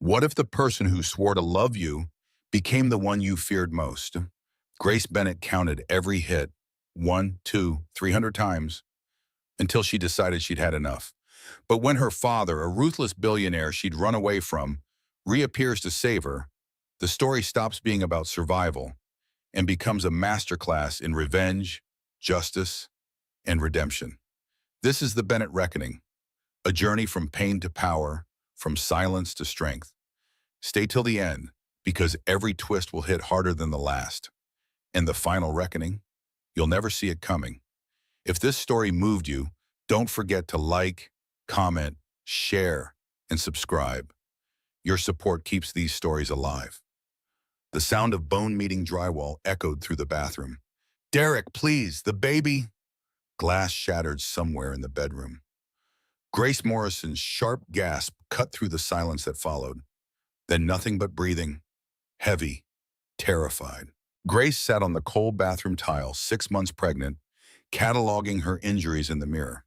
What if the person who swore to love you became the one you feared most? Grace Bennett counted every hit, 300 times, until she decided she'd had enough. But when her father, a ruthless billionaire she'd run away from, reappears to save her, the story stops being about survival and becomes a masterclass in revenge, justice, and redemption. This is the Bennett Reckoning, a journey from pain to power, from silence to strength. Stay till the end, because every twist will hit harder than the last. And the final reckoning, you'll never see it coming. If this story moved you, don't forget to like, comment, share, and subscribe. Your support keeps these stories alive. The sound of bone-meeting drywall echoed through the bathroom. "Derek, please, the baby!" Glass shattered somewhere in the bedroom. Grace Morrison's sharp gasp cut through the silence that followed. Then nothing but breathing, heavy, terrified. Grace sat on the cold bathroom tile, 6 months pregnant, cataloging her injuries in the mirror.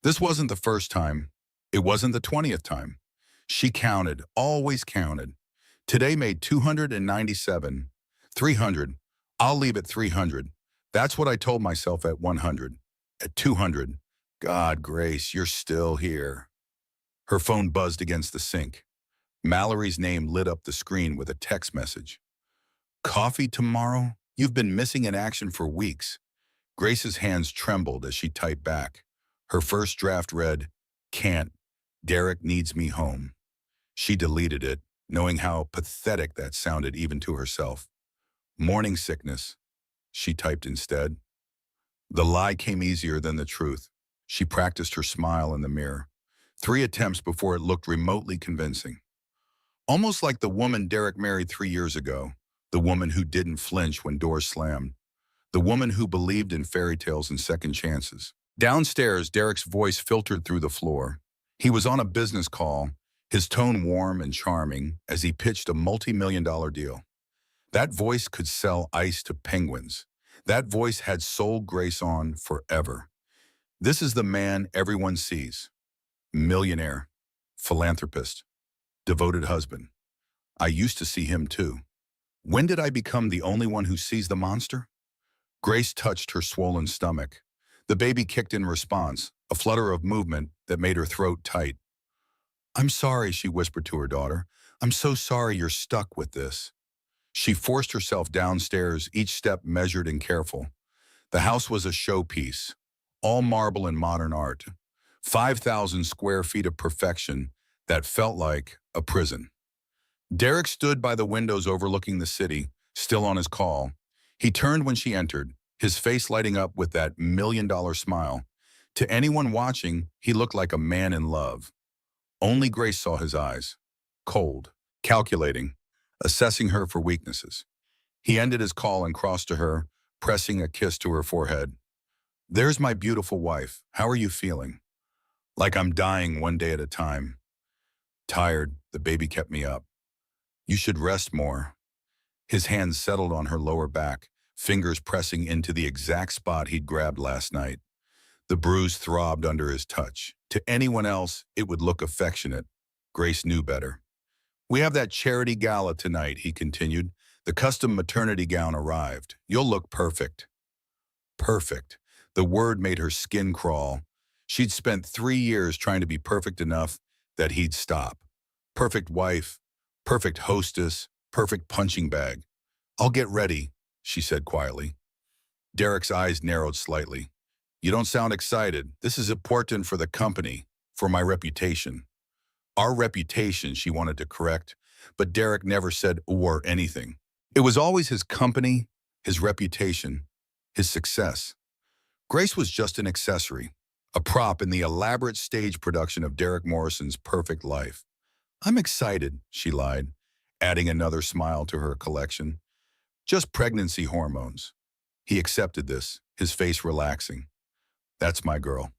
This wasn't the first time. It wasn't the 20th time. She counted, always counted. Today made 297. 300. I'll leave at 300. That's what I told myself at 100. At 200. God, Grace, you're still here. Her phone buzzed against the sink. Mallory's name lit up the screen with a text message. "Coffee tomorrow? You've been missing in action for weeks." Grace's hands trembled as she typed back. Her first draft read, "Can't. Derek needs me home." She deleted it, knowing how pathetic that sounded even to herself. "Morning sickness," she typed instead. The lie came easier than the truth. She practiced her smile in the mirror. 3 attempts before it looked remotely convincing. Almost like the woman Derek married 3 years ago, the woman who didn't flinch when doors slammed, the woman who believed in fairy tales and second chances. Downstairs, Derek's voice filtered through the floor. He was on a business call, his tone warm and charming as he pitched a multi-million-dollar deal. That voice could sell ice to penguins. That voice had sold Grace on forever. This is the man everyone sees. Millionaire, philanthropist, devoted husband. I used to see him too. When did I become the only one who sees the monster? Grace touched her swollen stomach. The baby kicked in response, a flutter of movement that made her throat tight. "I'm sorry," she whispered to her daughter. "I'm so sorry you're stuck with this." She forced herself downstairs, each step measured and careful. The house was a showpiece, all marble and modern art. 5,000 square feet of perfection that felt like a prison. Derek stood by the windows overlooking the city, still on his call. He turned when she entered, his face lighting up with that million-dollar smile. To anyone watching, he looked like a man in love. Only Grace saw his eyes, cold, calculating, assessing her for weaknesses. He ended his call and crossed to her, pressing a kiss to her forehead. "There's my beautiful wife. How are you feeling?" "Like I'm dying one day at a time." "Tired. The baby kept me up." "You should rest more." His hands settled on her lower back, fingers pressing into the exact spot he'd grabbed last night. The bruise throbbed under his touch. To anyone else, it would look affectionate. Grace knew better. "We have that charity gala tonight," he continued. "The custom maternity gown arrived. You'll look perfect." Perfect. The word made her skin crawl. She'd spent 3 years trying to be perfect enough that he'd stop. Perfect wife, perfect hostess, perfect punching bag. "I'll get ready," she said quietly. Derek's eyes narrowed slightly. "You don't sound excited. This is important for the company, for my reputation." Our reputation, she wanted to correct, but Derek never said or anything. It was always his company, his reputation, his success. Grace was just an accessory, a prop in the elaborate stage production of Derek Morrison's perfect life. "I'm excited," she lied, adding another smile to her collection. "Just pregnancy hormones." He accepted this, his face relaxing. "That's my girl.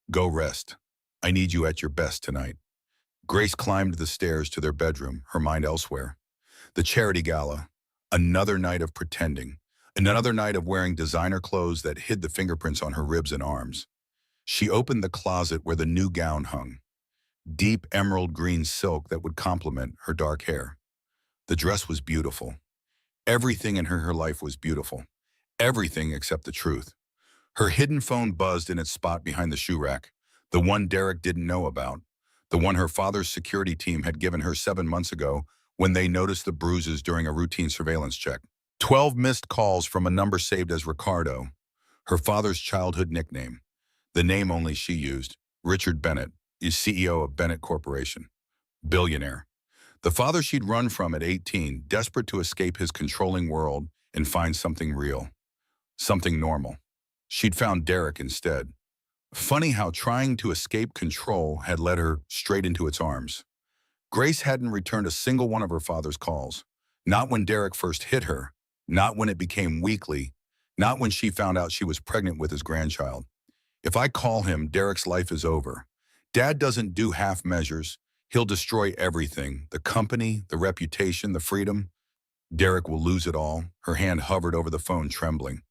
Go rest. I need you at your best tonight." Grace climbed the stairs to their bedroom, her mind elsewhere. The charity gala. Another night of pretending. Another night of wearing designer clothes that hid the fingerprints on her ribs and arms. She opened the closet where the new gown hung. deep emerald green silk that would complement her dark hair. The dress was beautiful. Everything in her life was beautiful. Everything except the truth. Her hidden phone buzzed in its spot behind the shoe rack, the one Derek didn't know about, the one her father's security team had given her 7 months ago when they noticed the bruises during a routine surveillance check. 12 missed calls from a number saved as Ricardo, her father's childhood nickname, the name only she used. Richard Bennett is CEO of Bennett Corporation, billionaire. The father she'd run from at 18, desperate to escape his controlling world and find something real, something normal. She'd found Derek instead. Funny how trying to escape control had led her straight into its arms. Grace hadn't returned a single one of her father's calls. Not when Derek first hit her, not when it became weekly, not when she found out she was pregnant with his grandchild. If I call him, Derek's life is over. Dad doesn't do half measures. He'll destroy everything, the company, the reputation, the freedom. Derek will lose it all. Her hand hovered over the phone, trembling.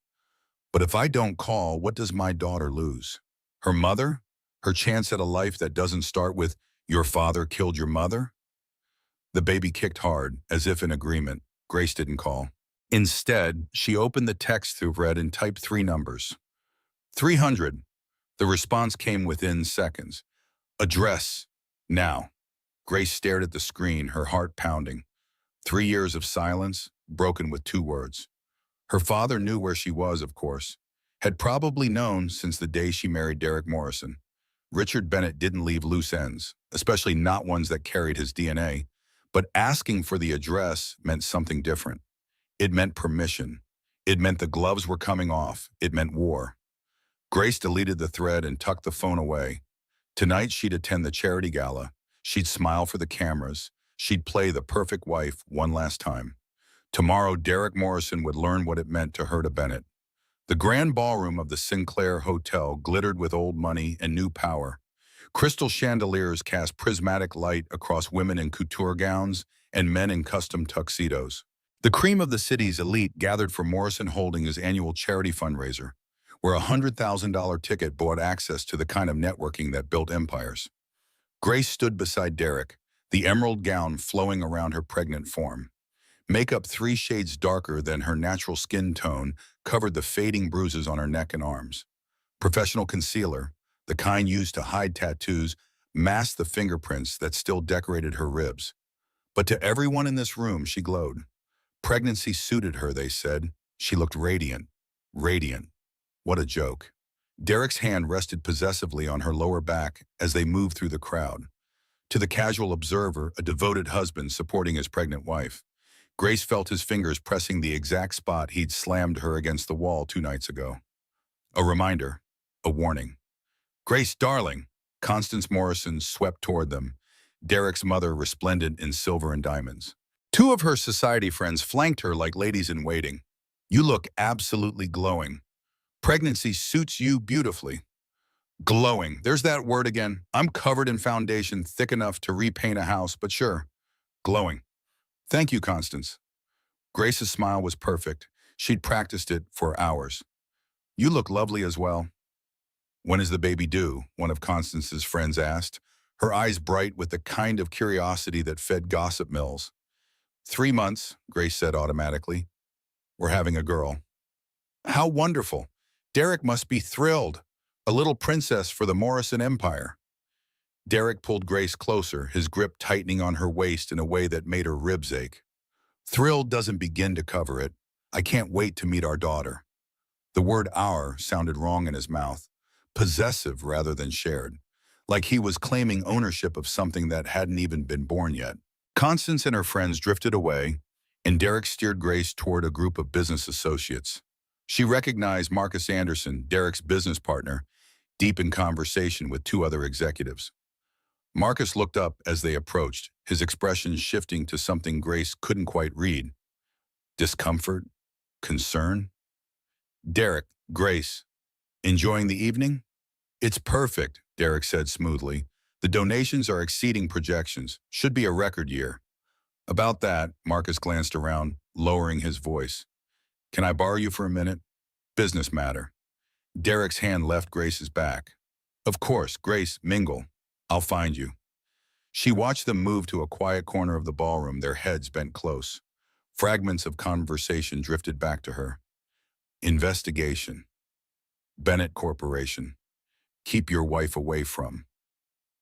But if I don't call, what does my daughter lose? Her mother? Her chance at a life that doesn't start with, "Your father killed your mother"? The baby kicked hard, as if in agreement. Grace didn't call. Instead, she opened the text through read and typed 3 numbers. 300. The response came within seconds. Address. Now. Grace stared at the screen, her heart pounding. 3 years of silence, broken with 2 words. Her father knew where she was, of course. Had probably known since the day she married Derek Morrison. Richard Bennett didn't leave loose ends, especially not ones that carried his DNA. But asking for the address meant something different. It meant permission. It meant the gloves were coming off. It meant war. Grace deleted the thread and tucked the phone away. Tonight she'd attend the charity gala. She'd smile for the cameras. She'd play the perfect wife one last time. Tomorrow, Derek Morrison would learn what it meant to her to Bennett. The grand ballroom of the Sinclair Hotel glittered with old money and new power. Crystal chandeliers cast prismatic light across women in couture gowns and men in custom tuxedos. The cream of the city's elite gathered for Morrison Holdings' annual charity fundraiser, where a $100,000 ticket bought access to the kind of networking that built empires. Grace stood beside Derek, the emerald gown flowing around her pregnant form. Makeup 3 shades darker than her natural skin tone covered the fading bruises on her neck and arms. Professional concealer, the kind used to hide tattoos, masked the fingerprints that still decorated her ribs. But to everyone in this room, she glowed. Pregnancy suited her, they said. She looked radiant. Radiant. What a joke. Derek's hand rested possessively on her lower back as they moved through the crowd. To the casual observer, a devoted husband supporting his pregnant wife. Grace felt his fingers pressing the exact spot he'd slammed her against the wall 2 nights ago. A reminder. A warning. "Grace, darling." Constance Morrison swept toward them, Derek's mother resplendent in silver and diamonds. 2 of her society friends flanked her like ladies in waiting. "You look absolutely glowing. Pregnancy suits you beautifully." Glowing. There's that word again. I'm covered in foundation thick enough to repaint a house, but sure. Glowing. "Thank you, Constance." Grace's smile was perfect. She'd practiced it for hours. "You look lovely as well." "When is the baby due?" one of Constance's friends asked, her eyes bright with the kind of curiosity that fed gossip mills. 3 months, Grace said automatically. "We're having a girl." "How wonderful. Derek must be thrilled. A little princess for the Morrison Empire." Derek pulled Grace closer, his grip tightening on her waist in a way that made her ribs ache. "Thrilled doesn't begin to cover it. I can't wait to meet our daughter." The word "our" sounded wrong in his mouth, possessive rather than shared, like he was claiming ownership of something that hadn't even been born yet. Constance and her friends drifted away, and Derek steered Grace toward a group of business associates. She recognized Marcus Anderson, Derek's business partner, deep in conversation with 2 other executives. Marcus looked up as they approached, his expression shifting to something Grace couldn't quite read. Discomfort? Concern? "Derek, Grace, enjoying the evening?" "It's perfect," Derek said smoothly. "The donations are exceeding projections. Should be a record year." "About that," Marcus glanced around, lowering his voice. "Can I borrow you for a minute? Business matter." Derek's hand left Grace's back. "Of course, Grace, mingle. I'll find you." She watched them move to a quiet corner of the ballroom, their heads bent close. Fragments of conversation drifted back to her. Investigation. Bennett Corporation. Keep your wife away from.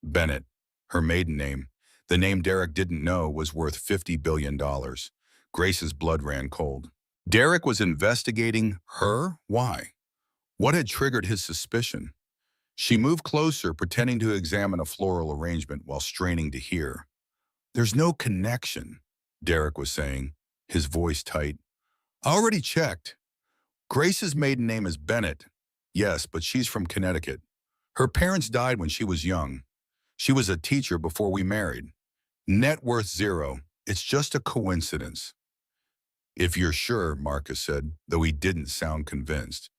Bennett, her maiden name. The name Derek didn't know was worth $50 billion. Grace's blood ran cold. Derek was investigating her? Why? What had triggered his suspicion? She moved closer, pretending to examine a floral arrangement while straining to hear. There's no connection, Derek was saying, his voice tight. I already checked. Grace's maiden name is Bennett. Yes, but she's from Connecticut. Her parents died when she was young. She was a teacher before we married. Net worth zero. It's just a coincidence. If you're sure, Marcus said, though he didn't sound convinced.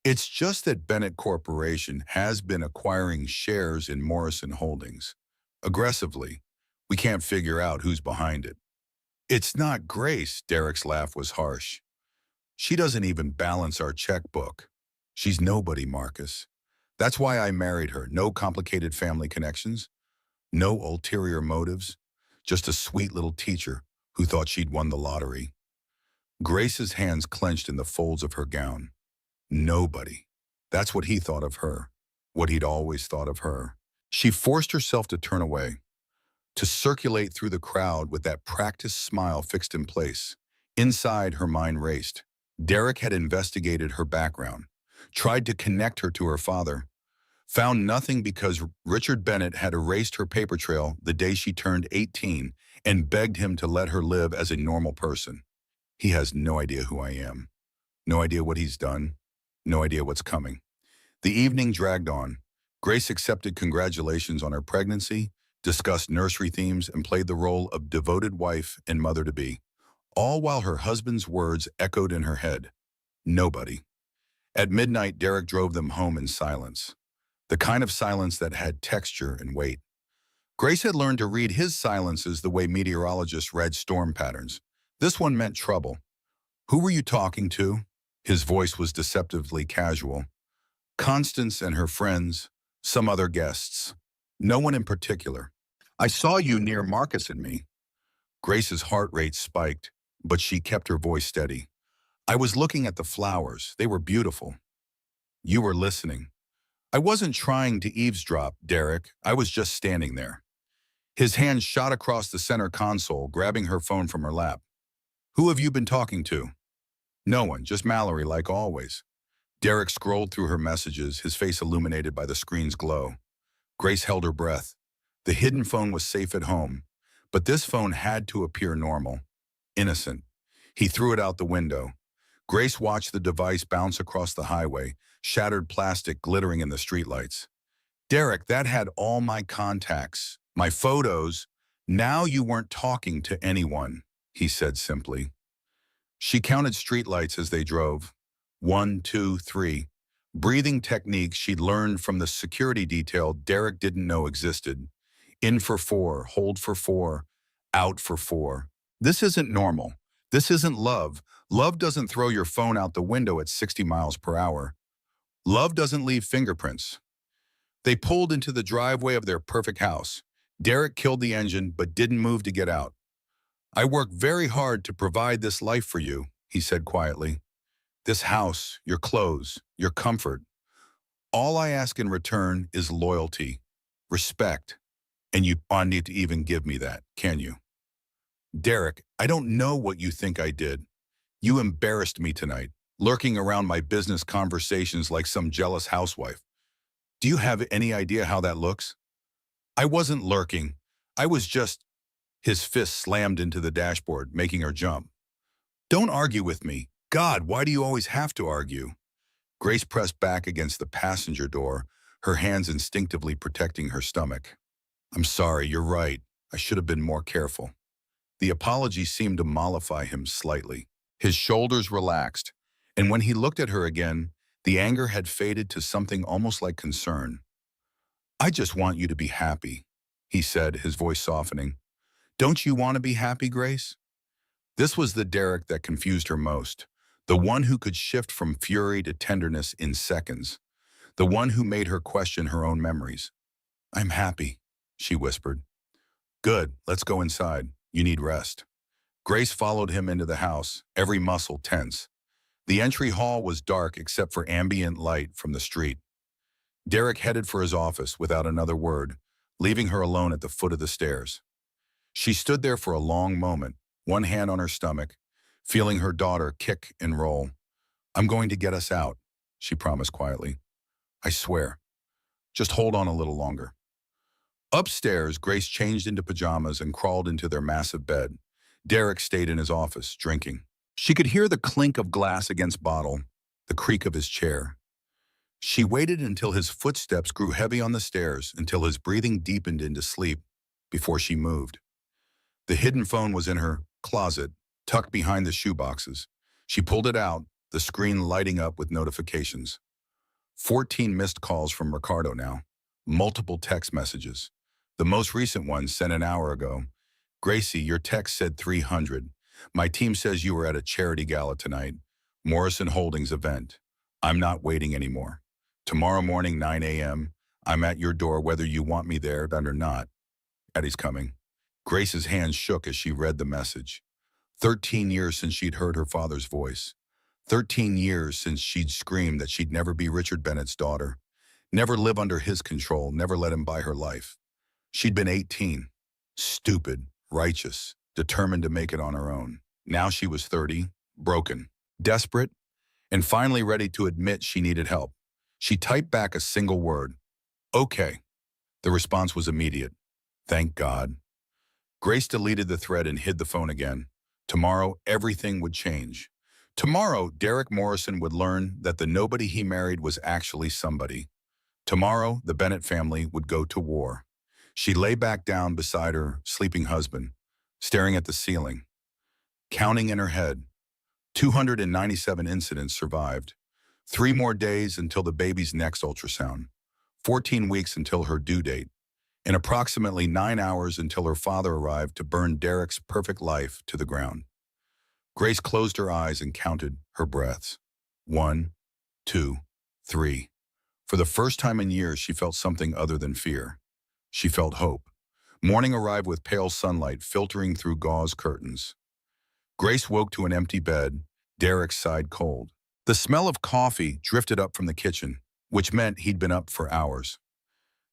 It's just that Bennett Corporation has been acquiring shares in Morrison Holdings. Aggressively. We can't figure out who's behind it. It's not Grace, Derek's laugh was harsh. She doesn't even balance our checkbook. She's nobody, Marcus. That's why I married her. No complicated family connections. No ulterior motives. Just a sweet little teacher who thought she'd won the lottery. Grace's hands clenched in the folds of her gown. Nobody. That's what he thought of her. What he'd always thought of her. She forced herself to turn away, to circulate through the crowd with that practiced smile fixed in place. Inside, her mind raced. Derek had investigated her background, tried to connect her to her father, found nothing because Richard Bennett had erased her paper trail the day she turned 18 and begged him to let her live as a normal person. He has no idea who I am, no idea what he's done, no idea what's coming. The evening dragged on. Grace accepted congratulations on her pregnancy, discussed nursery themes, and played the role of devoted wife and mother-to-be, all while her husband's words echoed in her head. Nobody. At midnight, Derek drove them home in silence, the kind of silence that had texture and weight. Grace had learned to read his silences the way meteorologists read storm patterns. This one meant trouble. Who were you talking to? His voice was deceptively casual. Constance and her friends, some other guests. No one in particular. I saw you near Marcus and me. Grace's heart rate spiked, but she kept her voice steady. I was looking at the flowers. They were beautiful. You were listening. I wasn't trying to eavesdrop, Derek. I was just standing there. His hand shot across the center console, grabbing her phone from her lap. Who have you been talking to? No one, just Mallory, like always. Derek scrolled through her messages, his face illuminated by the screen's glow. Grace held her breath. The hidden phone was safe at home, but this phone had to appear normal, innocent. He threw it out the window. Grace watched the device bounce across the highway, shattered plastic glittering in the streetlights. Derek, that had all my contacts, my photos. Now you weren't talking to anyone, he said simply. She counted streetlights as they drove. 1, 2, 3. Breathing techniques she'd learned from the security detail Derek didn't know existed. In for 4, hold for 4, out for 4. This isn't normal. This isn't love. Love doesn't throw your phone out the window at 60 miles per hour. Love doesn't leave fingerprints. They pulled into the driveway of their perfect house. Derek killed the engine but didn't move to get out. I worked very hard to provide this life for you, he said quietly. This house, your clothes, your comfort. All I ask in return is loyalty, respect, and you don't need to even give me that, can you? Derek, I don't know what you think I did. You embarrassed me tonight, lurking around my business conversations like some jealous housewife. Do you have any idea how that looks? I wasn't lurking. I was just... His fist slammed into the dashboard, making her jump. Don't argue with me. God, why do you always have to argue? Grace pressed back against the passenger door, her hands instinctively protecting her stomach. I'm sorry, you're right. I should have been more careful. The apology seemed to mollify him slightly. His shoulders relaxed, and when he looked at her again, the anger had faded to something almost like concern. I just want you to be happy, he said, his voice softening. Don't you want to be happy, Grace? This was the Derek that confused her most, the one who could shift from fury to tenderness in seconds, the one who made her question her own memories. I'm happy, she whispered. Good, let's go inside. You need rest. Grace followed him into the house, every muscle tense. The entry hall was dark except for ambient light from the street. Derek headed for his office without another word, leaving her alone at the foot of the stairs. She stood there for a long moment, one hand on her stomach, feeling her daughter kick and roll. I'm going to get us out, she promised quietly. I swear. Just hold on a little longer. Upstairs, Grace changed into pajamas and crawled into their massive bed. Derek stayed in his office, drinking. She could hear the clink of glass against bottle, the creak of his chair. She waited until his footsteps grew heavy on the stairs, until his breathing deepened into sleep, before she moved. The hidden phone was in her closet, tucked behind the shoeboxes. She pulled it out, the screen lighting up with notifications. 14 missed calls from Ricardo now. Multiple text messages. The most recent one sent an hour ago. Gracie, your text said 300. My team says you were at a charity gala tonight. Morrison Holdings event. I'm not waiting anymore. Tomorrow morning, 9 a.m., I'm at your door whether you want me there or not. Daddy's coming. Grace's hands shook as she read the message. 13 years since she'd heard her father's voice. 13 years since she'd screamed that she'd never be Richard Bennett's daughter. Never live under his control, never let him buy her life. She'd been 18. Stupid, righteous, determined to make it on her own. Now she was 30, broken, desperate, and finally ready to admit she needed help. She typed back a single word. Okay. The response was immediate. Thank God. Grace deleted the thread and hid the phone again. Tomorrow, everything would change. Tomorrow, Derek Morrison would learn that the nobody he married was actually somebody. Tomorrow, the Bennett family would go to war. She lay back down beside her sleeping husband, staring at the ceiling, counting in her head. 297 incidents survived. 3 more days until the baby's next ultrasound. 14 weeks until her due date. And approximately 9 hours until her father arrived to burn Derek's perfect life to the ground. Grace closed her eyes and counted her breaths. 1, 2, 3. For the first time in years, she felt something other than fear. She felt hope. Morning arrived with pale sunlight filtering through gauze curtains. Grace woke to an empty bed. Derek sighed cold. The smell of coffee drifted up from the kitchen, which meant he'd been up for hours.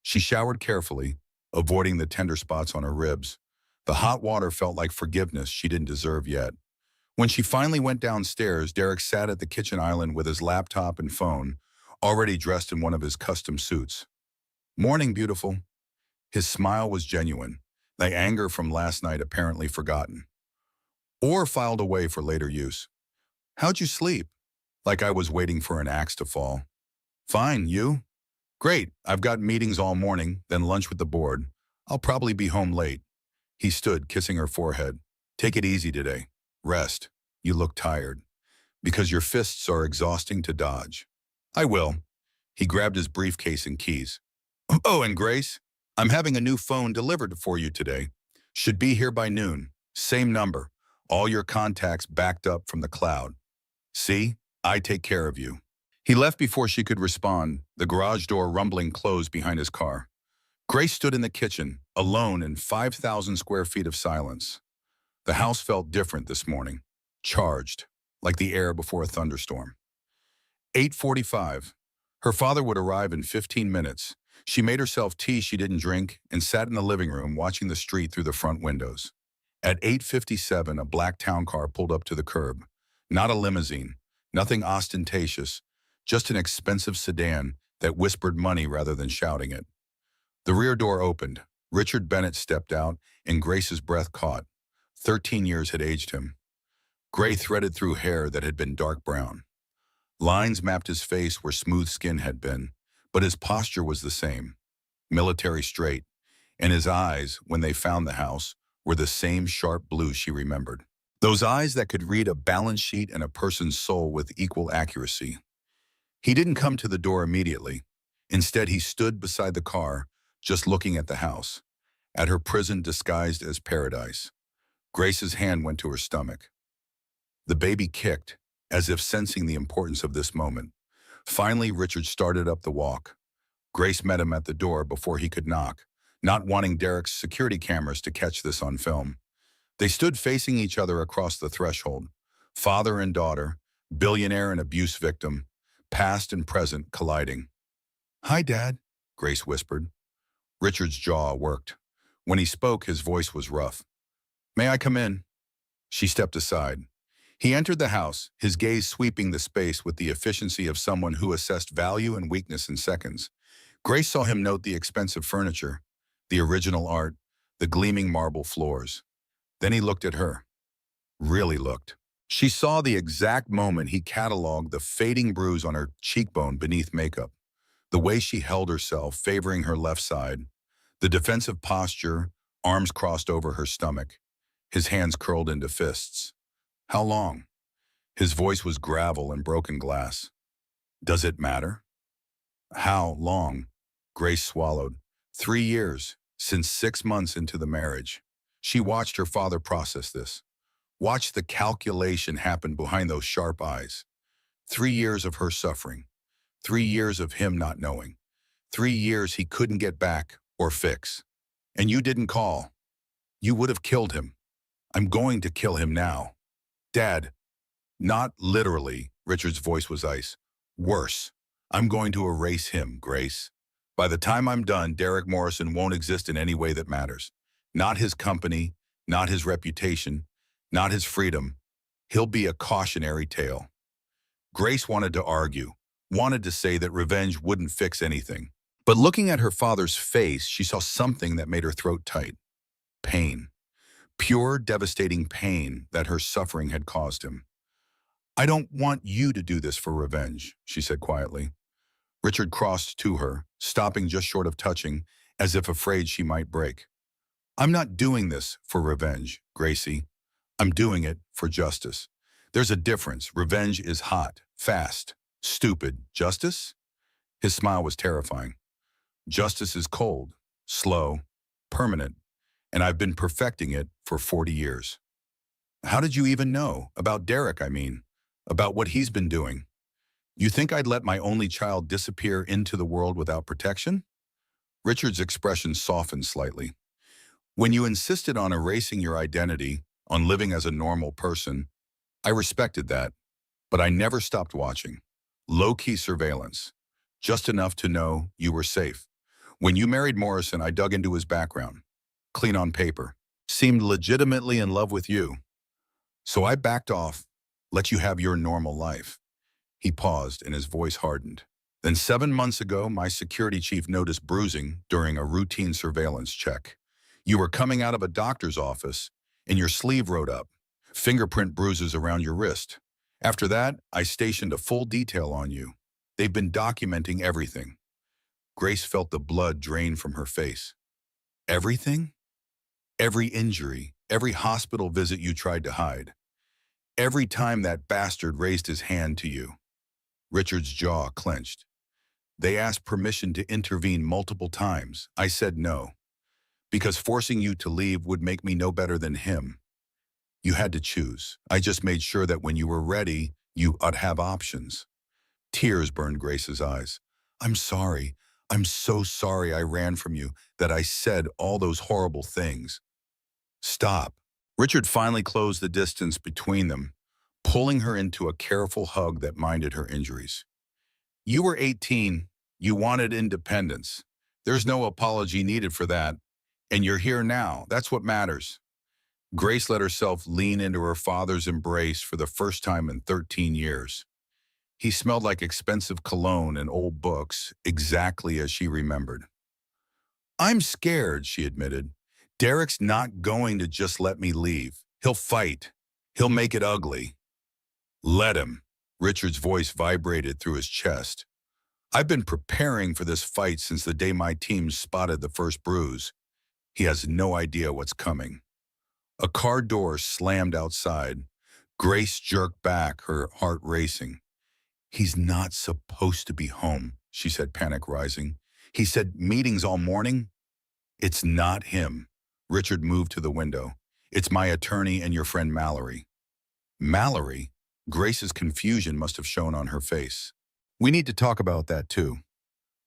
She showered carefully, avoiding the tender spots on her ribs. The hot water felt like forgiveness she didn't deserve yet. When she finally went downstairs, Derek sat at the kitchen island with his laptop and phone, already dressed in one of his custom suits. Morning, beautiful. His smile was genuine, the anger from last night apparently forgotten. Or filed away for later use. How'd you sleep? Like I was waiting for an axe to fall. Fine, you? Great, I've got meetings all morning, then lunch with the board. I'll probably be home late. He stood, kissing her forehead. Take it easy today. Rest. You look tired. Because your fists are exhausting to dodge. I will. He grabbed his briefcase and keys. Oh, and Grace, I'm having a new phone delivered for you today. Should be here by noon. Same number. All your contacts backed up from the cloud. See? I take care of you. He left before she could respond, the garage door rumbling closed behind his car. Grace stood in the kitchen, alone in 5,000 square feet of silence. The house felt different this morning, charged, like the air before a thunderstorm. 8:45. Her father would arrive in 15 minutes. She made herself tea she didn't drink and sat in the living room watching the street through the front windows. At 8:57, a black town car pulled up to the curb. Not a limousine, nothing ostentatious, just an expensive sedan that whispered money rather than shouting it. The rear door opened. Richard Bennett stepped out, and Grace's breath caught. 13 years had aged him. Gray threaded through hair that had been dark brown. Lines mapped his face where smooth skin had been, but his posture was the same, military straight, and his eyes, when they found the house, were the same sharp blue she remembered. Those eyes that could read a balance sheet and a person's soul with equal accuracy. He didn't come to the door immediately. Instead, he stood beside the car, just looking at the house, at her prison disguised as paradise. Grace's hand went to her stomach. The baby kicked, as if sensing the importance of this moment. Finally, Richard started up the walk. Grace met him at the door before he could knock, not wanting Derek's security cameras to catch this on film. They stood facing each other across the threshold, father and daughter, billionaire and abuse victim, past and present colliding. "Hi, Dad," Grace whispered. Richard's jaw worked. When he spoke, his voice was rough. "May I come in?" She stepped aside. He entered the house, his gaze sweeping the space with the efficiency of someone who assessed value and weakness in seconds. Grace saw him note the expensive furniture, the original art, the gleaming marble floors. Then he looked at her. Really looked. She saw the exact moment he cataloged the fading bruise on her cheekbone beneath makeup, the way she held herself, favoring her left side, the defensive posture, arms crossed over her stomach, his hands curled into fists. "How long?" His voice was gravel and broken glass. "Does it matter?" "How long?" Grace swallowed. 3 years, since 6 months into the marriage. She watched her father process this. Watched the calculation happen behind those sharp eyes. 3 years of her suffering. 3 years of him not knowing. 3 years he couldn't get back or fix. "And you didn't call. You would have killed him. I'm going to kill him now." "Dad." "Not literally," Richard's voice was ice. "Worse. I'm going to erase him, Grace. By the time I'm done, Derek Morrison won't exist in any way that matters. Not his company, not his reputation, not his freedom. He'll be a cautionary tale." Grace wanted to argue, wanted to say that revenge wouldn't fix anything. But looking at her father's face, she saw something that made her throat tight. Pain. Pure, devastating pain that her suffering had caused him. "I don't want you to do this for revenge," she said quietly. Richard crossed to her, stopping just short of touching, as if afraid she might break. "I'm not doing this for revenge, Gracie. I'm doing it for justice. There's a difference. Revenge is hot, fast, stupid. Justice?" His smile was terrifying. "Justice is cold, slow, permanent, and I've been perfecting it for 40 years. "How did you even know? About Derek, I mean. About what he's been doing. You think I'd let my only child disappear into the world without protection?" Richard's expression softened slightly. "When you insisted on erasing your identity, on living as a normal person, I respected that, but I never stopped watching. Low-key surveillance. Just enough to know you were safe. When you married Morrison, I dug into his background. Clean on paper. Seemed legitimately in love with you. So I backed off, let you have your normal life." He paused and his voice hardened. "Then 7 months ago, my security chief noticed bruising during a routine surveillance check. You were coming out of a doctor's office and your sleeve wrote up, fingerprint bruises around your wrist. After that, I stationed a full detail on you. They've been documenting everything." Grace felt the blood drain from her face. "Everything?" "Every injury, every hospital visit you tried to hide. Every time that bastard raised his hand to you." Richard's jaw clenched. "They asked permission to intervene multiple times. I said no. Because forcing you to leave would make me no better than him. You had to choose. I just made sure that when you were ready, you'd have options." Tears burned Grace's eyes. "I'm sorry. I'm so sorry I ran from you, that I said all those horrible things." "Stop." Richard finally closed the distance between them, pulling her into a careful hug that minded her injuries. "You were 18. You wanted independence. There's no apology needed for that. And you're here now. That's what matters." Grace let herself lean into her father's embrace for the first time in 13 years. He smelled like expensive cologne and old books, exactly as she remembered. "I'm scared," she admitted. "Derek's not going to just let me leave. He'll fight. He'll make it ugly." "Let him." Richard's voice vibrated through his chest. "I've been preparing for this fight since the day my team spotted the first bruise. He has no idea what's coming." A car door slammed outside. Grace jerked back, her heart racing. "He's not supposed to be home," she said, panic rising. "He said meetings all morning." "It's not him." Richard moved to the window. "It's my attorney and your friend Mallory." "Mallory?" Grace's confusion must have shown on her face. "We need to talk about that too."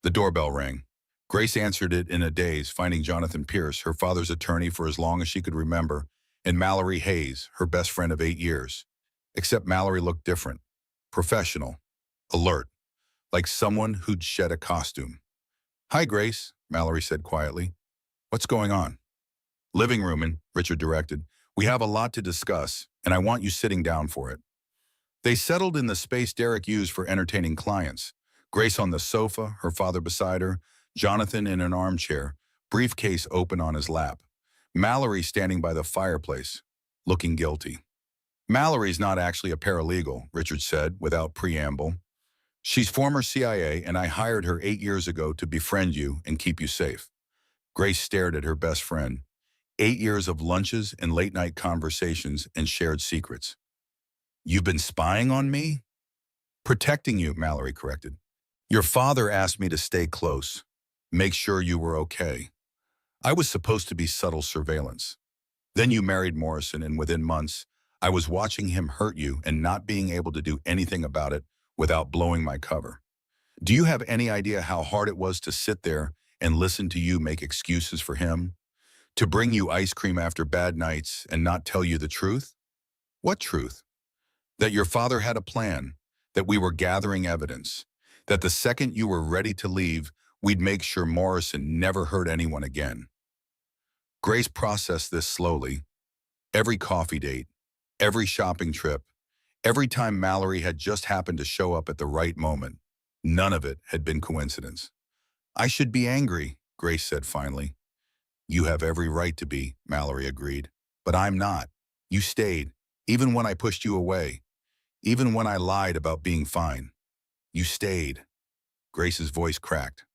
The doorbell rang. Grace answered it in a daze, finding Jonathan Pierce, her father's attorney for as long as she could remember, and Mallory Hayes, her best friend of 8 years. Except Mallory looked different. Professional. Alert. Like someone who'd shed a costume. "Hi, Grace," Mallory said quietly. "What's going on?" "Living room in," Richard directed. "We have a lot to discuss, and I want you sitting down for it." They settled in the space Derek used for entertaining clients. Grace on the sofa, her father beside her, Jonathan in an armchair, briefcase open on his lap. Mallory standing by the fireplace, looking guilty. "Mallory's not actually a paralegal," Richard said without preamble. "She's former CIA, and I hired her 8 years ago to befriend you and keep you safe." Grace stared at her best friend. 8 years of lunches and late-night conversations and shared secrets. "You've been spying on me?" "Protecting you," Mallory corrected. "Your father asked me to stay close, make sure you were okay. I was supposed to be subtle surveillance. Then you married Morrison, and within months, I was watching him hurt you and not being able to do anything about it without blowing my cover. Do you have any idea how hard it was to sit there and listen to you make excuses for him? To bring you ice cream after bad nights and not tell you the truth?" "What truth?" "That your father had a plan, that we were gathering evidence, that the second you were ready to leave, we'd make sure Morrison never hurt anyone again." Grace processed this slowly. Every coffee date, every shopping trip, every time Mallory had just happened to show up at the right moment, none of it had been coincidence. "I should be angry," Grace said finally. "You have every right to be," Mallory agreed. "But I'm not. You stayed, even when I pushed you away, even when I lied about being fine. You stayed." Grace's voice cracked.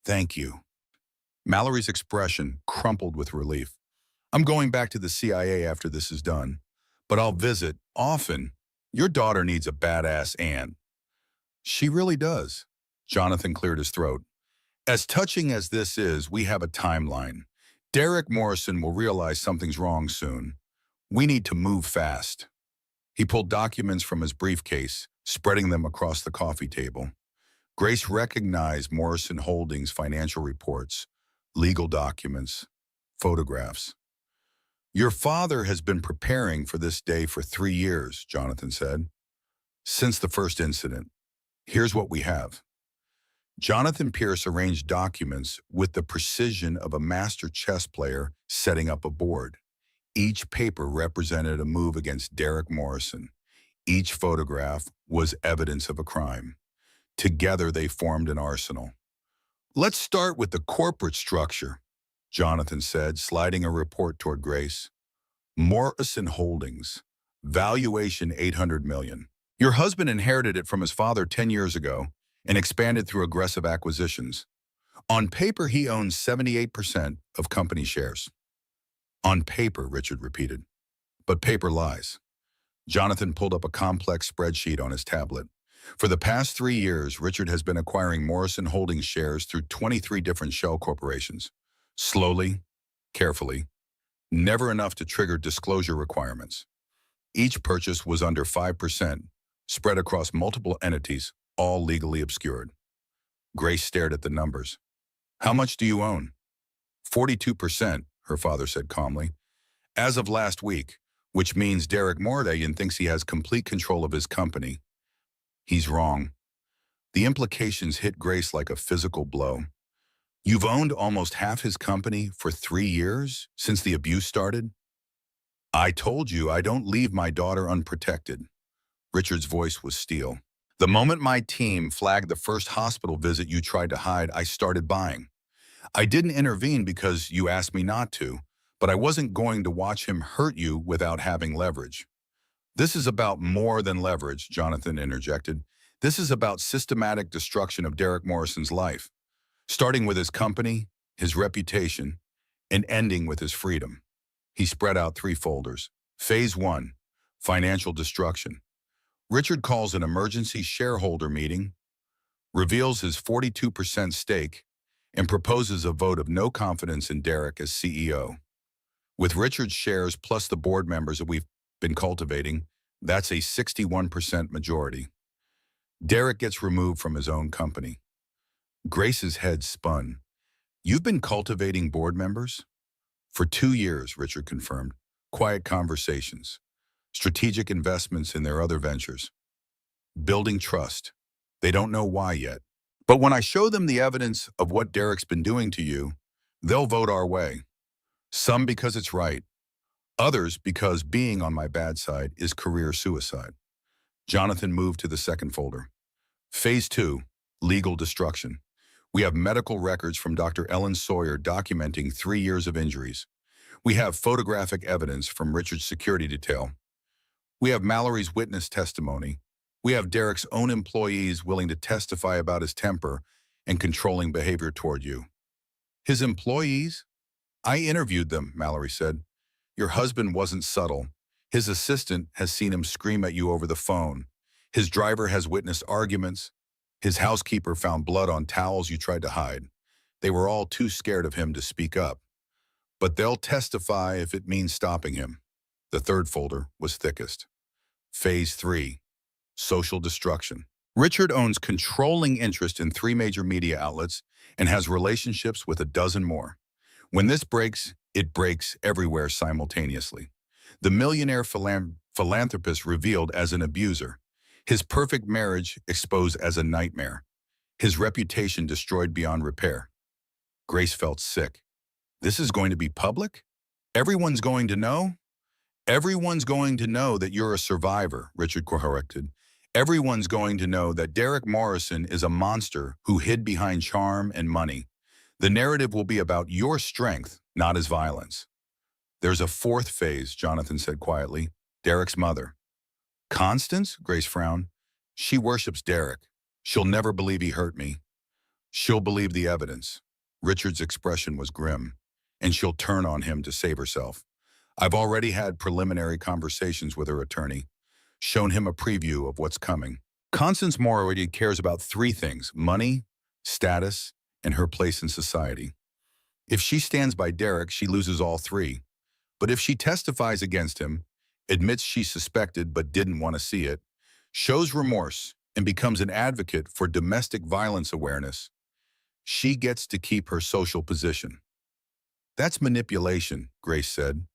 "Thank you." Mallory's expression crumpled with relief. "I'm going back to the CIA after this is done, but I'll visit often. Your daughter needs a badass aunt." "She really does." Jonathan cleared his throat. "As touching as this is, we have a timeline. Derek Morrison will realize something's wrong soon. We need to move fast." He pulled documents from his briefcase, spreading them across the coffee table. Grace recognized Morrison Holdings' financial reports, legal documents, photographs. "Your father has been preparing for this day for 3 years," Jonathan said. "Since the first incident. Here's what we have." Jonathan Pierce arranged documents with the precision of a master chess player setting up a board. Each paper represented a move against Derek Morrison. Each photograph was evidence of a crime. Together they formed an arsenal. "Let's start with the corporate structure," Jonathan said, sliding a report toward Grace. "Morrison Holdings. Valuation $800 million. Your husband inherited it from his father 10 years ago and expanded through aggressive acquisitions. On paper, he owns 78% of company shares." "On paper," Richard repeated. "But paper lies." Jonathan pulled up a complex spreadsheet on his tablet. For the past 3 years, Richard has been acquiring Morrison Holdings shares through 23 different shell corporations. Slowly, carefully, never enough to trigger disclosure requirements. Each purchase was under 5%, spread across multiple entities, all legally obscured. Grace stared at the numbers. "How much do you own?" 42%, her father said calmly. "As of last week, which means Derek Mordayan thinks he has complete control of his company. He's wrong." The implications hit Grace like a physical blow. "You've owned almost half his company for 3 years, since the abuse started?" "I told you I don't leave my daughter unprotected." Richard's voice was steel. "The moment my team flagged the first hospital visit you tried to hide, I started buying. I didn't intervene because you asked me not to, but I wasn't going to watch him hurt you without having leverage." "This is about more than leverage," Jonathan interjected. "This is about systematic destruction of Derek Morrison's life, starting with his company, his reputation, and ending with his freedom." He spread out 3 folders. Phase 1, financial destruction. Richard calls an emergency shareholder meeting, reveals his 42% stake, and proposes a vote of no confidence in Derek as CEO. With Richard's shares plus the board members that we've been cultivating, that's a 61% majority. Derek gets removed from his own company. Grace's head spun. You've been cultivating board members? For 2 years, Richard confirmed. Quiet conversations, strategic investments in their other ventures, building trust. They don't know why yet. But when I show them the evidence of what Derek's been doing to you, they'll vote our way. Some because it's right, others because being on my bad side is career suicide. Jonathan moved to the second folder. Phase 2, legal destruction. We have medical records from Dr. Ellen Sawyer documenting 3 years of injuries. We have photographic evidence from Richard's security detail. We have Mallory's witness testimony. We have Derek's own employees willing to testify about his temper and controlling behavior toward you. His employees? I interviewed them, Mallory said. Your husband wasn't subtle. His assistant has seen him scream at you over the phone. His driver has witnessed arguments. His housekeeper found blood on towels you tried to hide. They were all too scared of him to speak up. But they'll testify if it means stopping him. The third folder was thickest. Phase 3, social destruction. Richard owns controlling interest in 3 major media outlets and has relationships with a dozen more. When this breaks, it breaks everywhere simultaneously. The millionaire philanthropist revealed as an abuser. His perfect marriage exposed as a nightmare. His reputation destroyed beyond repair. Grace felt sick. This is going to be public? Everyone's going to know? Everyone's going to know that you're a survivor, Richard corrected. Everyone's going to know that Derek Morrison is a monster who hid behind charm and money. The narrative will be about your strength, not his violence. There's a fourth phase, Jonathan said quietly. Derek's mother. Constance? Grace frowned. She worships Derek. She'll never believe he hurt me. She'll believe the evidence. Richard's expression was grim, and she'll turn on him to save herself. I've already had preliminary conversations with her attorney, shown him a preview of what's coming. Constance Morrison cares about 3 things: money, status, and her place in society. If she stands by Derek, she loses all 3. But if she testifies against him, admits she suspected but didn't want to see it, shows remorse, and becomes an advocate for domestic violence awareness, she gets to keep her social position. That's manipulation, Grace said.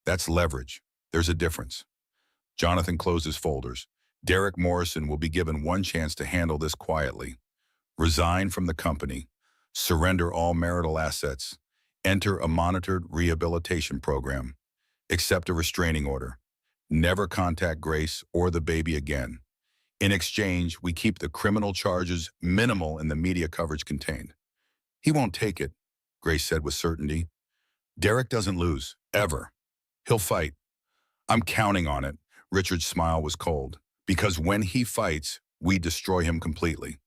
That's leverage. There's a difference. Jonathan closed his folders. Derek Morrison will be given one chance to handle this quietly. Resign from the company. Surrender all marital assets. Enter a monitored rehabilitation program. Accept a restraining order. Never contact Grace or the baby again. In exchange, we keep the criminal charges minimal and the media coverage contained. He won't take it, Grace said with certainty. Derek doesn't lose, ever. He'll fight. I'm counting on it. Richard's smile was cold. Because when he fights, we destroy him completely.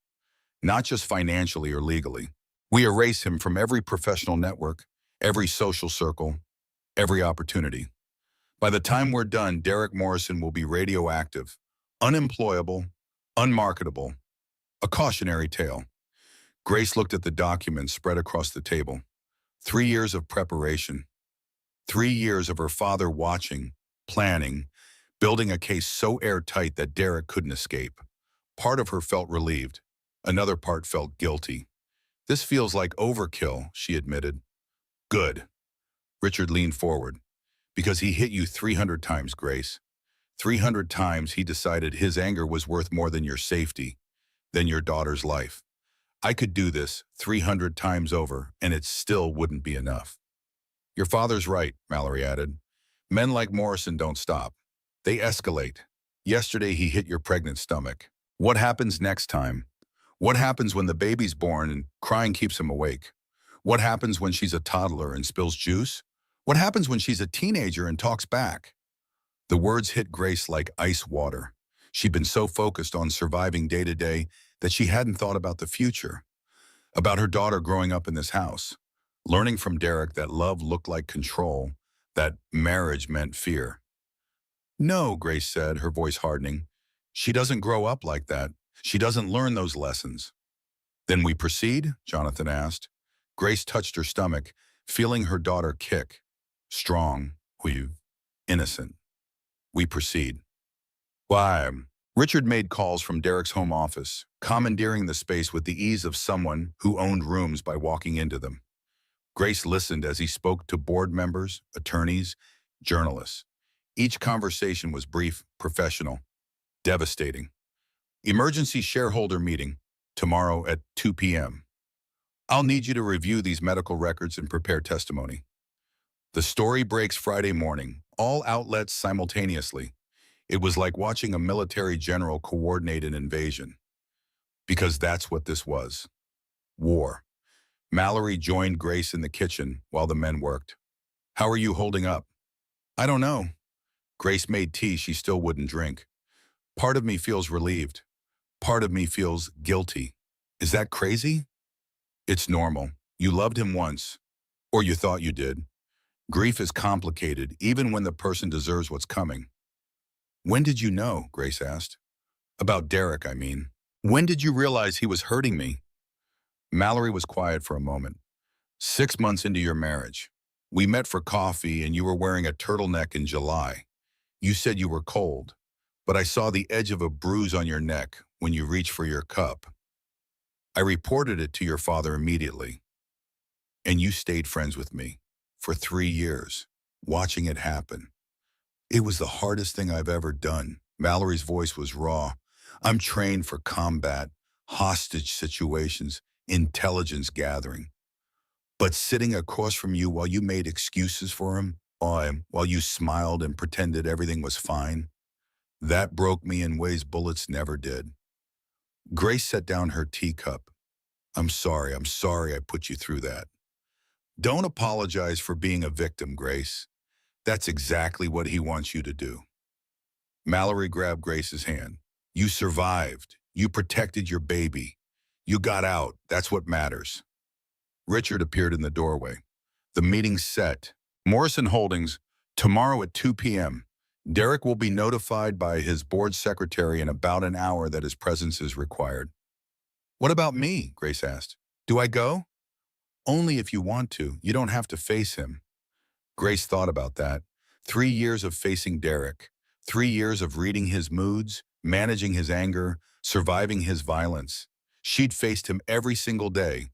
Not just financially or legally. We erase him from every professional network, every social circle, every opportunity. By the time we're done, Derek Morrison will be radioactive, unemployable, unmarketable. A cautionary tale. Grace looked at the documents spread across the table. 3 years of preparation. 3 years of her father watching, planning, building a case so airtight that Derek couldn't escape. Part of her felt relieved. Another part felt guilty. This feels like overkill, she admitted. Good. Richard leaned forward. Because he hit you 300 times, Grace. 300 times he decided his anger was worth more than your safety, than your daughter's life. I could do this 300 times over, and it still wouldn't be enough. Your father's right, Mallory added. Men like Morrison don't stop. They escalate. Yesterday he hit your pregnant stomach. What happens next time? What happens when the baby's born and crying keeps him awake? What happens when she's a toddler and spills juice? What happens when she's a teenager and talks back? The words hit Grace like ice water. She'd been so focused on surviving day to day that she hadn't thought about the future, about her daughter growing up in this house, learning from Derek that love looked like control, that marriage meant fear. No, Grace said, her voice hardening. She doesn't grow up like that. She doesn't learn those lessons. Then we proceed? Jonathan asked. Grace touched her stomach, feeling her daughter kick. Strong, innocent. We proceed. Why? Richard made calls from Derek's home office, commandeering the space with the ease of someone who owned rooms by walking into them. Grace listened as he spoke to board members, attorneys, journalists. Each conversation was brief, professional, devastating. Emergency shareholder meeting, tomorrow at 2 p.m. I'll need you to review these medical records and prepare testimony. The story breaks Friday morning, all outlets simultaneously. It was like watching a military general coordinate an invasion. Because that's what this was. War. Mallory joined Grace in the kitchen while the men worked. How are you holding up? I don't know. Grace made tea she still wouldn't drink. Part of me feels relieved. Part of me feels guilty. Is that crazy? It's normal. You loved him once. Or you thought you did. Grief is complicated, even when the person deserves what's coming. When did you know? Grace asked. About Derek, I mean. When did you realize he was hurting me? Mallory was quiet for a moment. 6 months into your marriage. We met for coffee and you were wearing a turtleneck in July. You said you were cold, but I saw the edge of a bruise on your neck when you reached for your cup. I reported it to your father immediately. And you stayed friends with me for 3 years, watching it happen. It was the hardest thing I've ever done. Mallory's voice was raw. I'm trained for combat, hostage situations, intelligence gathering. But sitting across from you while you made excuses for him, while you smiled and pretended everything was fine, that broke me in ways bullets never did. Grace set down her teacup. I'm sorry I put you through that. Don't apologize for being a victim, Grace. That's exactly what he wants you to do. Mallory grabbed Grace's hand. You survived. You protected your baby. You got out. That's what matters. Richard appeared in the doorway. The meeting's set. Morrison Holdings, tomorrow at 2 p.m. Derek will be notified by his board secretary in about an hour that his presence is required. What about me? Grace asked. Do I go? Only if you want to. You don't have to face him. Grace thought about that. 3 years of facing Derek. 3 years of reading his moods, managing his anger, surviving his violence. She'd faced him every single day,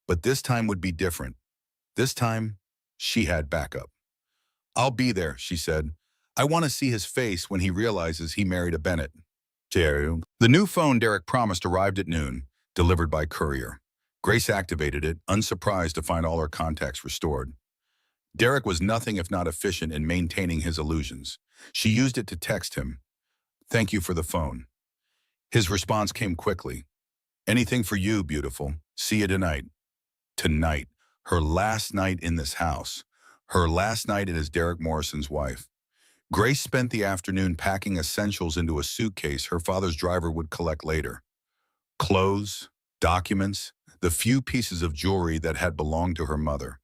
but this time would be different. This time, she had backup. I'll be there, she said. I want to see his face when he realizes he married a Bennett. The new phone Derek promised arrived at noon, delivered by courier. Grace activated it, unsurprised to find all her contacts restored. Derek was nothing if not efficient in maintaining his illusions. She used it to text him. Thank you for the phone. His response came quickly. Anything for you, beautiful. See you tonight. Tonight. Her last night in this house. Her last night as Derek Morrison's wife. Grace spent the afternoon packing essentials into a suitcase her father's driver would collect later. Clothes, documents, the few pieces of jewelry that had belonged to her mother.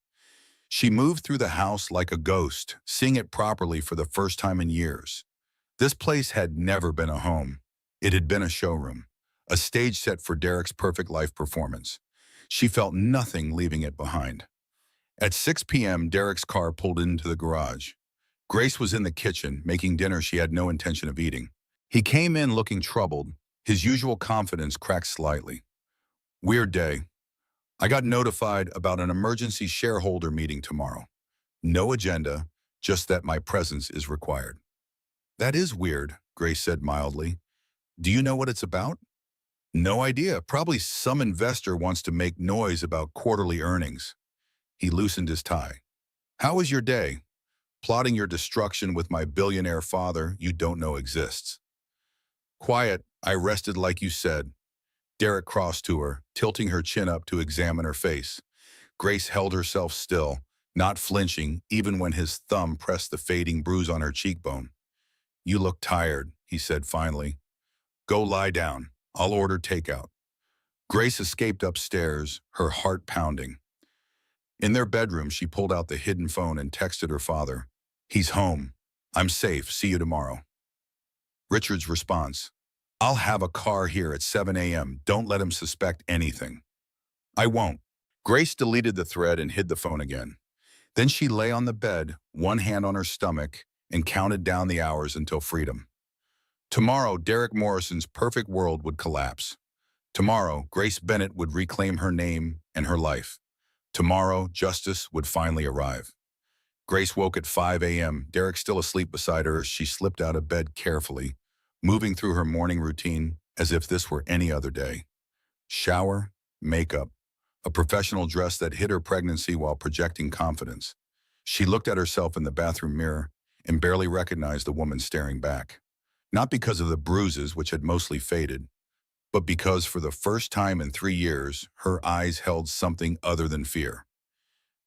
She moved through the house like a ghost, seeing it properly for the first time in years. This place had never been a home. It had been a showroom, a stage set for Derek's perfect life performance. She felt nothing leaving it behind. At 6 p.m., Derek's car pulled into the garage. Grace was in the kitchen, making dinner she had no intention of eating. He came in looking troubled. His usual confidence cracked slightly. Weird day. I got notified about an emergency shareholder meeting tomorrow. No agenda, just that my presence is required. That is weird, Grace said mildly. Do you know what it's about? No idea. Probably some investor wants to make noise about quarterly earnings. He loosened his tie. How was your day? Plotting your destruction with my billionaire father you don't know exists. Quiet, I rested like you said. Derek crossed to her, tilting her chin up to examine her face. Grace held herself still, not flinching even when his thumb pressed the fading bruise on her cheekbone. You look tired, he said finally. Go lie down. I'll order takeout. Grace escaped upstairs, her heart pounding. In their bedroom, she pulled out the hidden phone and texted her father. He's home. I'm safe. See you tomorrow. Richard's response. I'll have a car here at 7 a.m. Don't let him suspect anything. I won't. Grace deleted the thread and hid the phone again. Then she lay on the bed, one hand on her stomach, and counted down the hours until freedom. Tomorrow, Derek Morrison's perfect world would collapse. Tomorrow, Grace Bennett would reclaim her name and her life. Tomorrow, justice would finally arrive. Grace woke at 5 a.m., Derek still asleep beside her as she slipped out of bed carefully, moving through her morning routine as if this were any other day. Shower, makeup, a professional dress that hid her pregnancy while projecting confidence. She looked at herself in the bathroom mirror and barely recognized the woman staring back. Not because of the bruises, which had mostly faded, but because for the first time in 3 years, her eyes held something other than fear.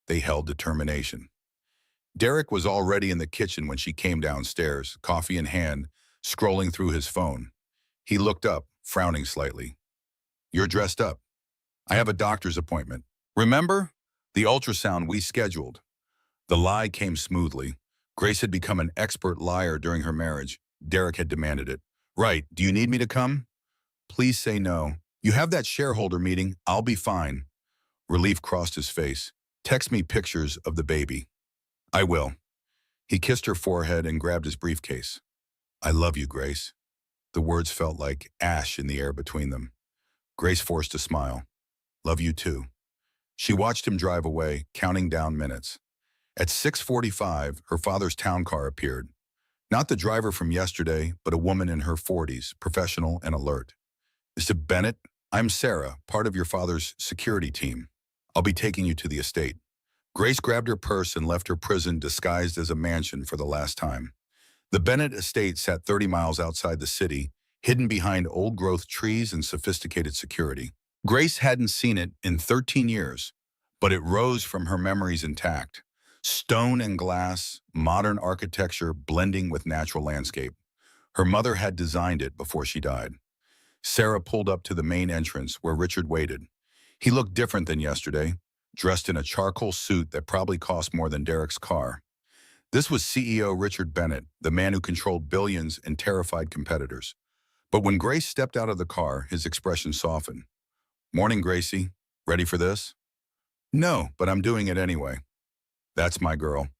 They held determination. Derek was already in the kitchen when she came downstairs, coffee in hand, scrolling through his phone. He looked up, frowning slightly. "You're dressed up. I have a doctor's appointment. Remember? The ultrasound we scheduled." The lie came smoothly. Grace had become an expert liar during her marriage. Derek had demanded it. "Right, do you need me to come?" "Please say no. You have that shareholder meeting. I'll be fine." Relief crossed his face. "Text me pictures of the baby." "I will." He kissed her forehead and grabbed his briefcase. "I love you, Grace." The words felt like ash in the air between them. Grace forced a smile. "Love you too." She watched him drive away, counting down minutes. At 6:45, her father's town car appeared. Not the driver from yesterday, but a woman in her 40s, professional and alert. "Mr. Bennett, I'm Sarah, part of your father's security team. I'll be taking you to the estate." Grace grabbed her purse and left her prison disguised as a mansion for the last time. The Bennett estate sat 30 miles outside the city, hidden behind old-growth trees and sophisticated security. Grace hadn't seen it in 13 years, but it rose from her memories intact. Stone and glass, modern architecture blending with natural landscape. Her mother had designed it before she died. Sarah pulled up to the main entrance where Richard waited. He looked different than yesterday, dressed in a charcoal suit that probably cost more than Derek's car. This was CEO Richard Bennett, the man who controlled billions and terrified competitors. But when Grace stepped out of the car, his expression softened. "Morning, Gracie. Ready for this?" "No, but I'm doing it anyway." "That's my girl."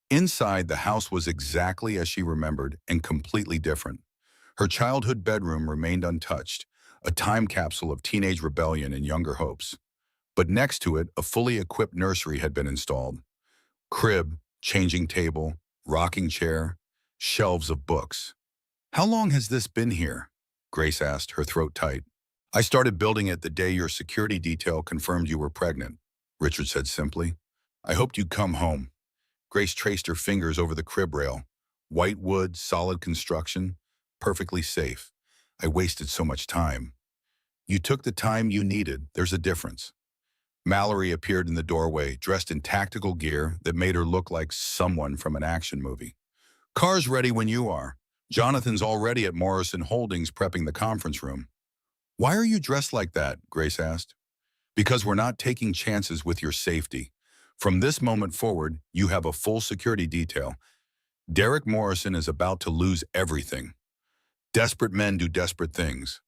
Inside, the house was exactly as she remembered and completely different. Her childhood bedroom remained untouched, a time capsule of teenage rebellion and younger hopes. But next to it, a fully equipped nursery had been installed. Crib, changing table, rocking chair, shelves of books. "How long has this been here?" Grace asked, her throat tight. "I started building it the day your security detail confirmed you were pregnant," Richard said simply. "I hoped you'd come home." Grace traced her fingers over the crib rail. White wood, solid construction, perfectly safe. "I wasted so much time." "You took the time you needed. There's a difference." Mallory appeared in the doorway, dressed in tactical gear that made her look like someone from an action movie. "Car's ready when you are. Jonathan's already at Morrison Holdings prepping the conference room." "Why are you dressed like that?" Grace asked. "Because we're not taking chances with your safety. From this moment forward, you have a full security detail. Derek Morrison is about to lose everything. Desperate men do desperate things."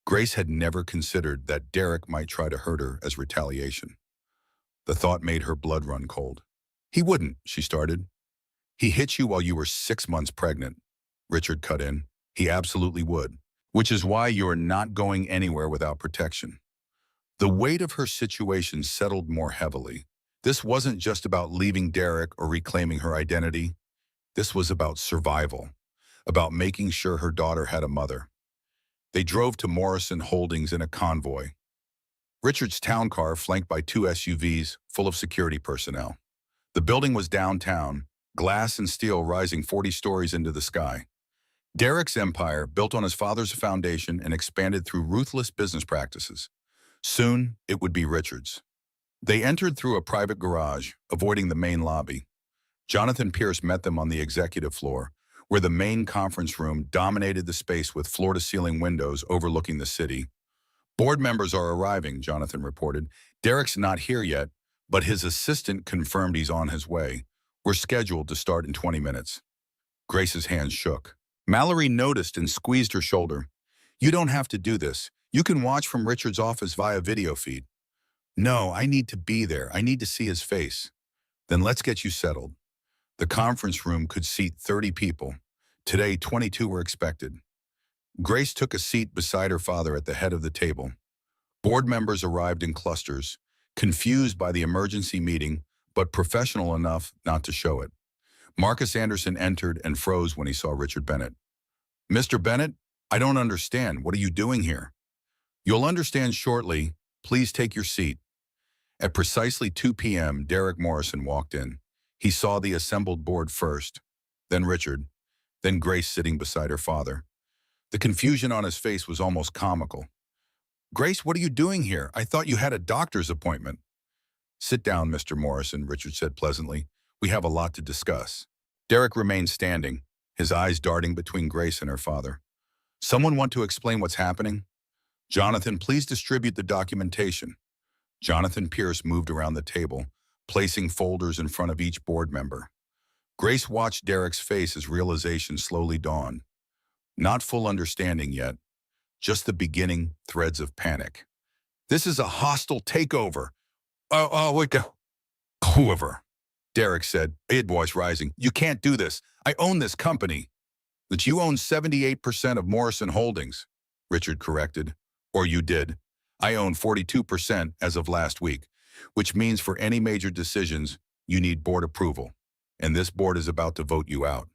Grace had never considered that Derek might try to hurt her as retaliation. The thought made her blood run cold. "He wouldn't," she started. "He hit you while you were 6 months pregnant," Richard cut in. "He absolutely would. Which is why you are not going anywhere without protection." The weight of her situation settled more heavily. This wasn't just about leaving Derek or reclaiming her identity. This was about survival, about making sure her daughter had a mother. They drove to Morrison Holdings in a convoy. Richard's town car flanked by 2 SUVs full of security personnel. The building was downtown, glass and steel rising 40 stories into the sky. Derek's empire, built on his father's foundation and expanded through ruthless business practices. Soon, it would be Richard's. They entered through a private garage, avoiding the main lobby. Jonathan Pierce met them on the executive floor, where the main conference room dominated the space with floor-to-ceiling windows overlooking the city. "Board members are arriving," Jonathan reported. "Derek's not here yet, but his assistant confirmed he's on his way. We're scheduled to start in 20 minutes. Grace's hands shook. Mallory noticed and squeezed her shoulder. "You don't have to do this. You can watch from Richard's office via video feed." "No, I need to be there. I need to see his face." "Then let's get you settled." The conference room could seat 30 people. Today, 22 were expected. Grace took a seat beside her father at the head of the table. Board members arrived in clusters, confused by the emergency meeting, but professional enough not to show it. Marcus Anderson entered and froze when he saw Richard Bennett. "Mr. Bennett, I don't understand. What are you doing here?" "You'll understand shortly. Please take your seat." At precisely 2 p.m., Derek Morrison walked in. He saw the assembled board first, then Richard, then Grace sitting beside her father. The confusion on his face was almost comical. "Grace, what are you doing here? I thought you had a doctor's appointment." "Sit down, Mr. Morrison," Richard said pleasantly. "We have a lot to discuss." Derek remained standing, his eyes darting between Grace and her father. "Someone want to explain what's happening?" "Jonathan, please distribute the documentation." Jonathan Pierce moved around the table, placing folders in front of each board member. Grace watched Derek's face as realization slowly dawned. Not full understanding yet, just the beginning threads of panic. "This is a hostile takeover." Wait, whoever," Derek said, his voice rising. "You can't do this. I own this company." "That you own 78% of Morrison Holdings," Richard corrected. "Or you did. I own 42% as of last week, which means for any major decisions, you need board approval. And this board is about to vote you out."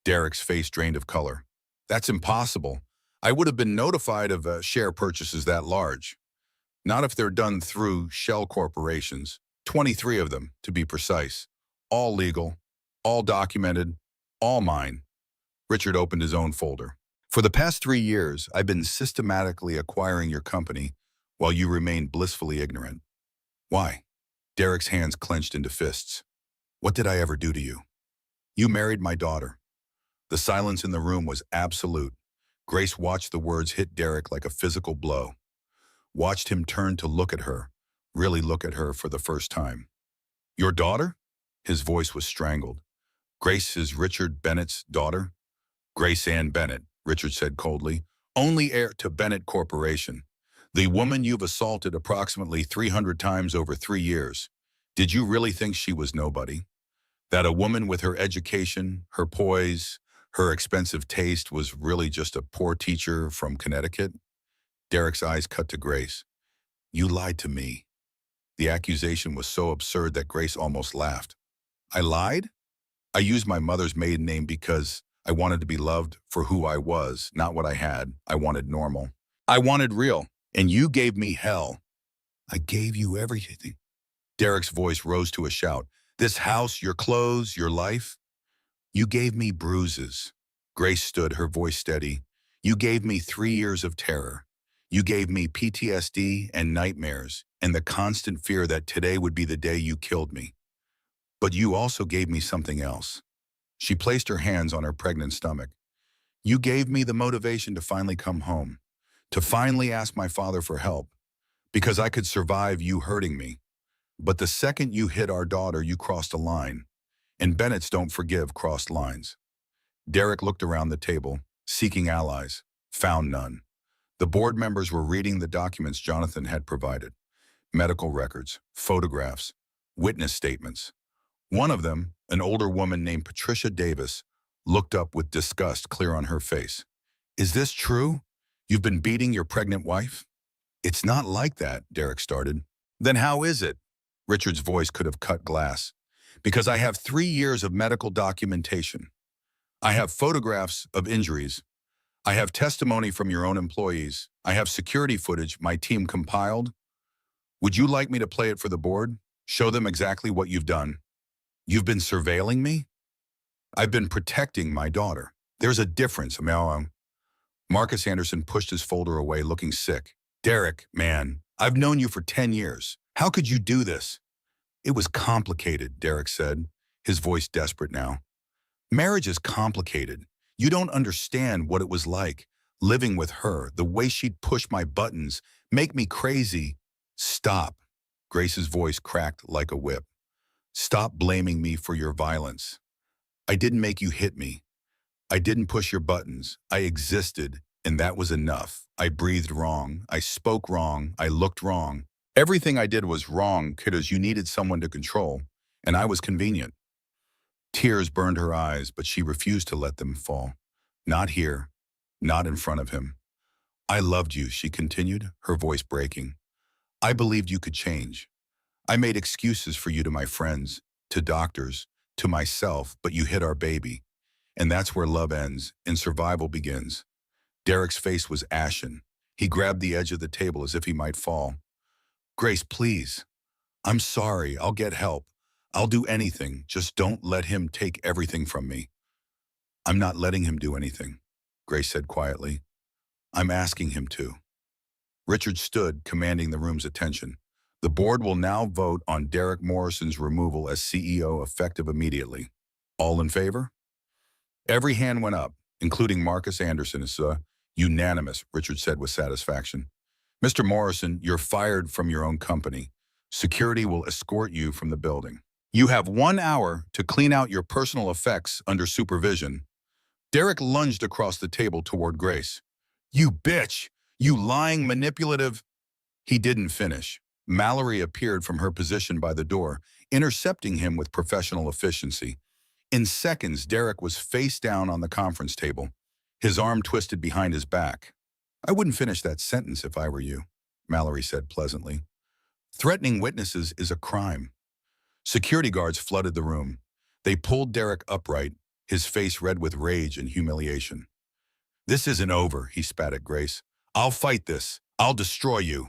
Derek's face drained of color. "That's impossible. I would have been notified of share purchases that large. Not if they're done through shell corporations, 23 of them, to be precise. All legal, all documented, all mine." Richard opened his own folder. "For the past 3 years, I've been systematically acquiring your company while you remain blissfully ignorant." "Why?" Derek's hands clenched into fists. "What did I ever do to you?" "You married my daughter." The silence in the room was absolute. Grace watched the words hit Derek like a physical blow. Watched him turn to look at her, really look at her for the first time. "Your daughter?" His voice was strangled. "Grace is Richard Bennett's daughter?" "Grace Ann Bennett," Richard said coldly, "only heir to Bennett Corporation. The woman you've assaulted approximately 300 times over 3 years. Did you really think she was nobody? That a woman with her education, her poise, her expensive taste was really just a poor teacher from Connecticut?" Derek's eyes cut to Grace. "You lied to me." The accusation was so absurd that Grace almost laughed. "I lied? I used my mother's maiden name because I wanted to be loved for who I was, not what I had. I wanted normal. I wanted real. And you gave me hell." "I gave you everything." Derek's voice rose to a shout. "This house, your clothes, your life. You gave me bruises." Grace stood, her voice steady. "You gave me 3 years of terror. You gave me PTSD and nightmares and the constant fear that today would be the day you killed me. But you also gave me something else." She placed her hands on her pregnant stomach. "You gave me the motivation to finally come home, to finally ask my father for help, because I could survive you hurting me. But the second you hit our daughter, you crossed a line. And Bennetts don't forgive crossed lines." Derek looked around the table, seeking allies, found none. The board members were reading the documents Jonathan had provided. Medical records, photographs, witness statements. One of them, an older woman named Patricia Davis, looked up with disgust clear on her face. "Is this true? You've been beating your pregnant wife?" "It's not like that," Derek started. "Then how is it?" Richard's voice could have cut glass. "Because I have 3 years of medical documentation. I have photographs of injuries. I have testimony from your own employees. I have security footage my team compiled. Would you like me to play it for the board? Show them exactly what you've done?" "You've been surveilling me?" "I've been protecting my daughter. There's a difference." Marcus Anderson pushed his folder away, looking sick. "Derek, man, I've known you for 10 years. How could you do this?" "It was complicated," Derek said, his voice desperate now. "Marriage is complicated. You don't understand what it was like, living with her, the way she'd push my buttons, make me crazy." "Stop." Grace's voice cracked like a whip. "Stop blaming me for your violence. I didn't make you hit me. I didn't push your buttons. I existed, and that was enough. I breathed wrong. I spoke wrong. I looked wrong. Everything I did was wrong because you needed someone to control, and I was convenient." Tears burned her eyes, but she refused to let them fall. Not here, not in front of him. "I loved you," she continued, her voice breaking. "I believed you could change. I made excuses for you to my friends, to doctors, to myself, but you hit our baby. And that's where love ends and survival begins. Derek's face was ashen. He grabbed the edge of the table as if he might fall. Grace, please. I'm sorry. I'll get help. I'll do anything. Just don't let him take everything from me. I'm not letting him do anything, Grace said quietly. I'm asking him to. Richard stood, commanding the room's attention. The board will now vote on Derek Morrison's removal as CEO effective immediately. All in favor? Every hand went up, including Marcus Anderson. It's unanimous, Richard said with satisfaction. Mr. Morrison, you're fired from your own company. Security will escort you from the building. You have 1 hour to clean out your personal effects under supervision. Derek lunged across the table toward Grace. You bitch! You lying, manipulative... He didn't finish. Mallory appeared from her position by the door, intercepting him with professional efficiency. In seconds, Derek was face down on the conference table, his arm twisted behind his back. I wouldn't finish that sentence if I were you, Mallory said pleasantly. Threatening witnesses is a crime. Security guards flooded the room. They pulled Derek upright, his face red with rage and humiliation. This isn't over, he spat at Grace. I'll fight this. I'll destroy you.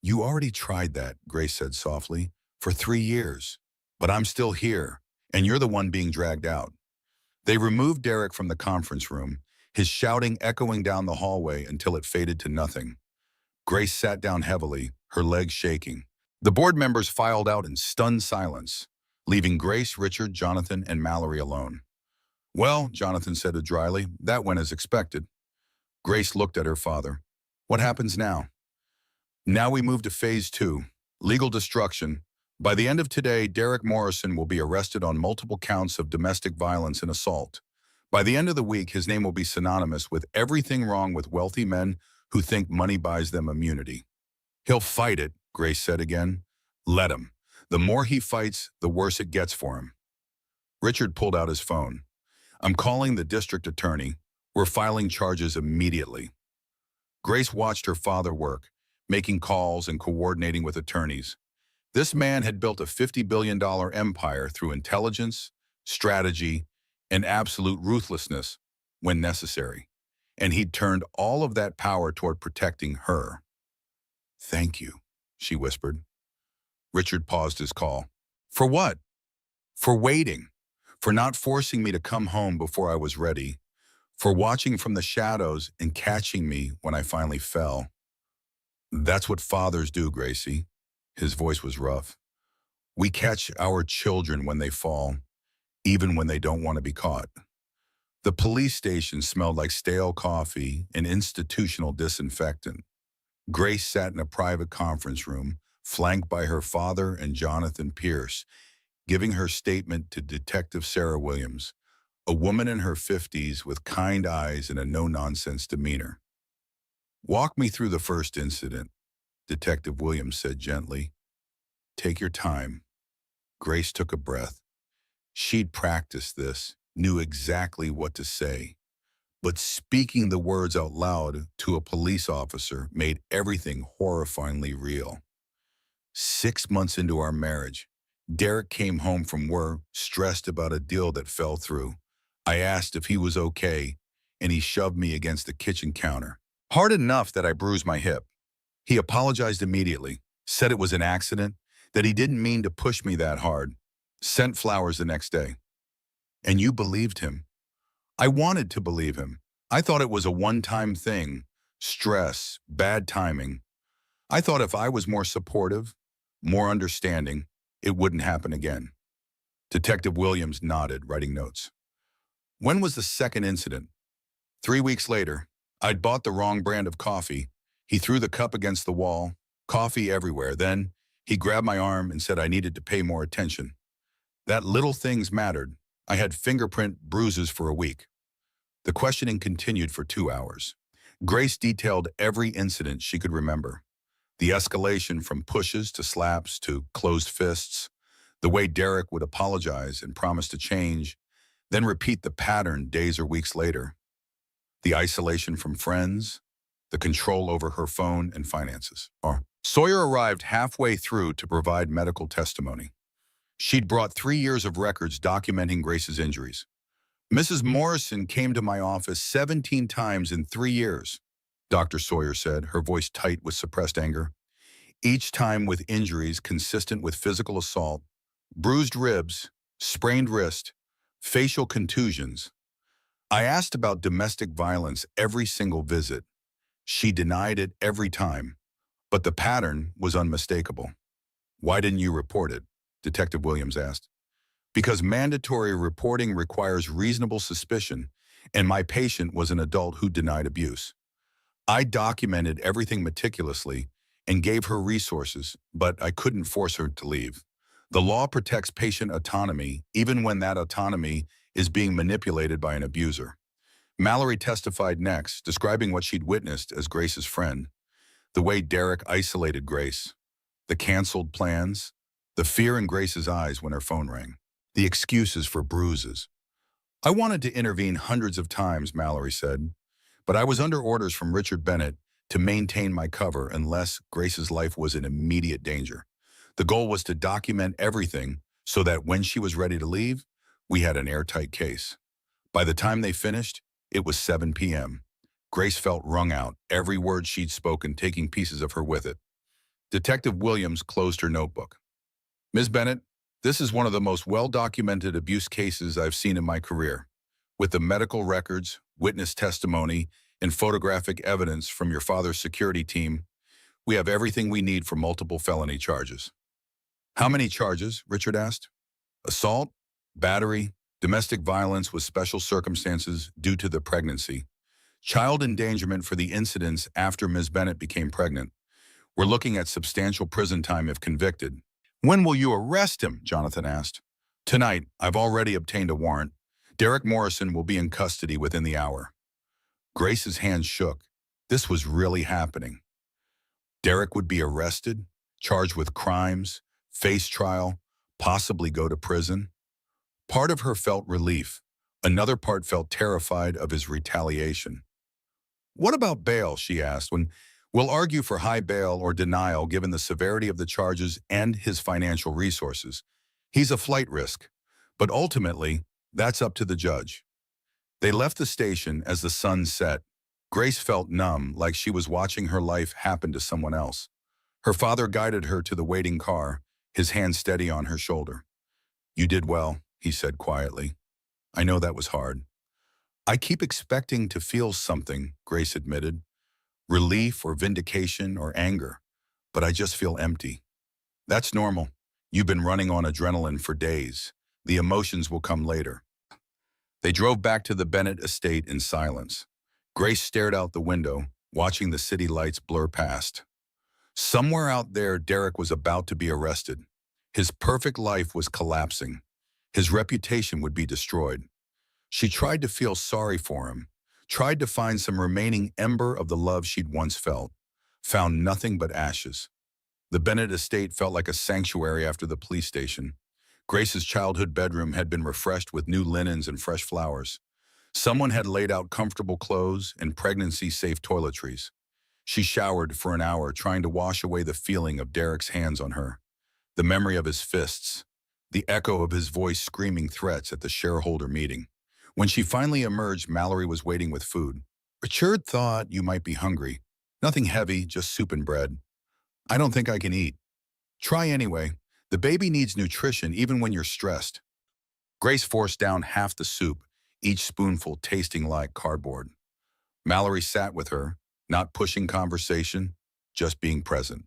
You already tried that, Grace said softly, for 3 years. But I'm still here, and you're the one being dragged out. They removed Derek from the conference room, his shouting echoing down the hallway until it faded to nothing. Grace sat down heavily, her legs shaking. The board members filed out in stunned silence, leaving Grace, Richard, Jonathan, and Mallory alone. Well, Jonathan said dryly, that went as expected. Grace looked at her father. What happens now? Now we move to phase 2, legal destruction. By the end of today, Derek Morrison will be arrested on multiple counts of domestic violence and assault. By the end of the week, his name will be synonymous with everything wrong with wealthy men who think money buys them immunity. He'll fight it, Grace said again. Let him. The more he fights, the worse it gets for him. Richard pulled out his phone. I'm calling the district attorney. We're filing charges immediately. Grace watched her father work, making calls and coordinating with attorneys. This man had built a $50 billion empire through intelligence, strategy, and absolute ruthlessness when necessary. And he'd turned all of that power toward protecting her. Thank you, she whispered. Richard paused his call. For what? For waiting. For not forcing me to come home before I was ready. For watching from the shadows and catching me when I finally fell. That's what fathers do, Gracie. His voice was rough. We catch our children when they fall, even when they don't want to be caught. The police station smelled like stale coffee and institutional disinfectant. Grace sat in a private conference room, flanked by her father and Jonathan Pierce, giving her statement to Detective Sarah Williams, a woman in her 50s with kind eyes and a no-nonsense demeanor. Walk me through the first incident, Detective Williams said gently. Take your time. Grace took a breath. She'd practiced this, knew exactly what to say. But speaking the words out loud to a police officer made everything horrifyingly real. 6 months into our marriage, Derek came home from work, stressed about a deal that fell through. I asked if he was okay, and he shoved me against the kitchen counter. Hard enough that I bruised my hip. He apologized immediately, said it was an accident, that he didn't mean to push me that hard, sent flowers the next day. And you believed him. I wanted to believe him. I thought it was a one-time thing, stress, bad timing. I thought if I was more supportive, more understanding, it wouldn't happen again. Detective Williams nodded, writing notes. When was the second incident? 3 weeks later. I'd bought the wrong brand of coffee. He threw the cup against the wall, coffee everywhere. Then he grabbed my arm and said I needed to pay more attention. That little things mattered. I had fingerprint bruises for a week. The questioning continued for 2 hours. Grace detailed every incident she could remember. The escalation from pushes to slaps to closed fists, the way Derek would apologize and promise to change, then repeat the pattern days or weeks later. The isolation from friends, the control over her phone and finances. Sawyer arrived halfway through to provide medical testimony. She'd brought 3 years of records documenting Grace's injuries. Mrs. Morrison came to my office 17 times in 3 years, Dr. Sawyer said, her voice tight with suppressed anger. Each time with injuries consistent with physical assault, bruised ribs, sprained wrist, facial contusions. I asked about domestic violence every single visit. She denied it every time, but the pattern was unmistakable. Why didn't you report it? Detective Williams asked. Because mandatory reporting requires reasonable suspicion, and my patient was an adult who denied abuse. I documented everything meticulously and gave her resources, but I couldn't force her to leave. The law protects patient autonomy, even when that autonomy is being manipulated by an abuser. Mallory testified next, describing what she'd witnessed as Grace's friend. The way Derek isolated Grace, the canceled plans, the fear in Grace's eyes when her phone rang, the excuses for bruises. I wanted to intervene hundreds of times, Mallory said, but I was under orders from Richard Bennett to maintain my cover unless Grace's life was in immediate danger. The goal was to document everything so that when she was ready to leave, we had an airtight case. By the time they finished, it was 7 p.m. Grace felt wrung out, every word she'd spoken taking pieces of her with it. Detective Williams closed her notebook. Ms. Bennett, this is one of the most well-documented abuse cases I've seen in my career. With the medical records, witness testimony, and photographic evidence from your father's security team, we have everything we need for multiple felony charges. How many charges? Richard asked. Assault, battery, domestic violence with special circumstances due to the pregnancy, child endangerment for the incidents after Ms. Bennett became pregnant. We're looking at substantial prison time if convicted. When will you arrest him? Jonathan asked. Tonight. I've already obtained a warrant. Derek Morrison will be in custody within the hour. Grace's hands shook. This was really happening. Derek would be arrested, charged with crimes, face trial, possibly go to prison. Part of her felt relief. Another part felt terrified of his retaliation. What about bail, she asked, when we'll argue for high bail or denial given the severity of the charges and his financial resources. He's a flight risk, but ultimately, that's up to the judge. They left the station as the sun set. Grace felt numb, like she was watching her life happen to someone else. Her father guided her to the waiting car, his hand steady on her shoulder. You did well, he said quietly. I know that was hard. I keep expecting to feel something, Grace admitted. Relief or vindication or anger, but I just feel empty. That's normal. You've been running on adrenaline for days. The emotions will come later. They drove back to the Bennett estate in silence. Grace stared out the window, watching the city lights blur past. Somewhere out there, Derek was about to be arrested. His perfect life was collapsing. His reputation would be destroyed. She tried to feel sorry for him, tried to find some remaining ember of the love she'd once felt, found nothing but ashes. The Bennett estate felt like a sanctuary after the police station. Grace's childhood bedroom had been refreshed with new linens and fresh flowers. Someone had laid out comfortable clothes and pregnancy-safe toiletries. She showered for an hour, trying to wash away the feeling of Derek's hands on her, the memory of his fists, the echo of his voice screaming threats at the shareholder meeting. When she finally emerged, Mallory was waiting with food. Richard thought you might be hungry. Nothing heavy, just soup and bread. I don't think I can eat. Try anyway. The baby needs nutrition even when you're stressed. Grace forced down half the soup, each spoonful tasting like cardboard. Mallory sat with her, not pushing conversation, just being present.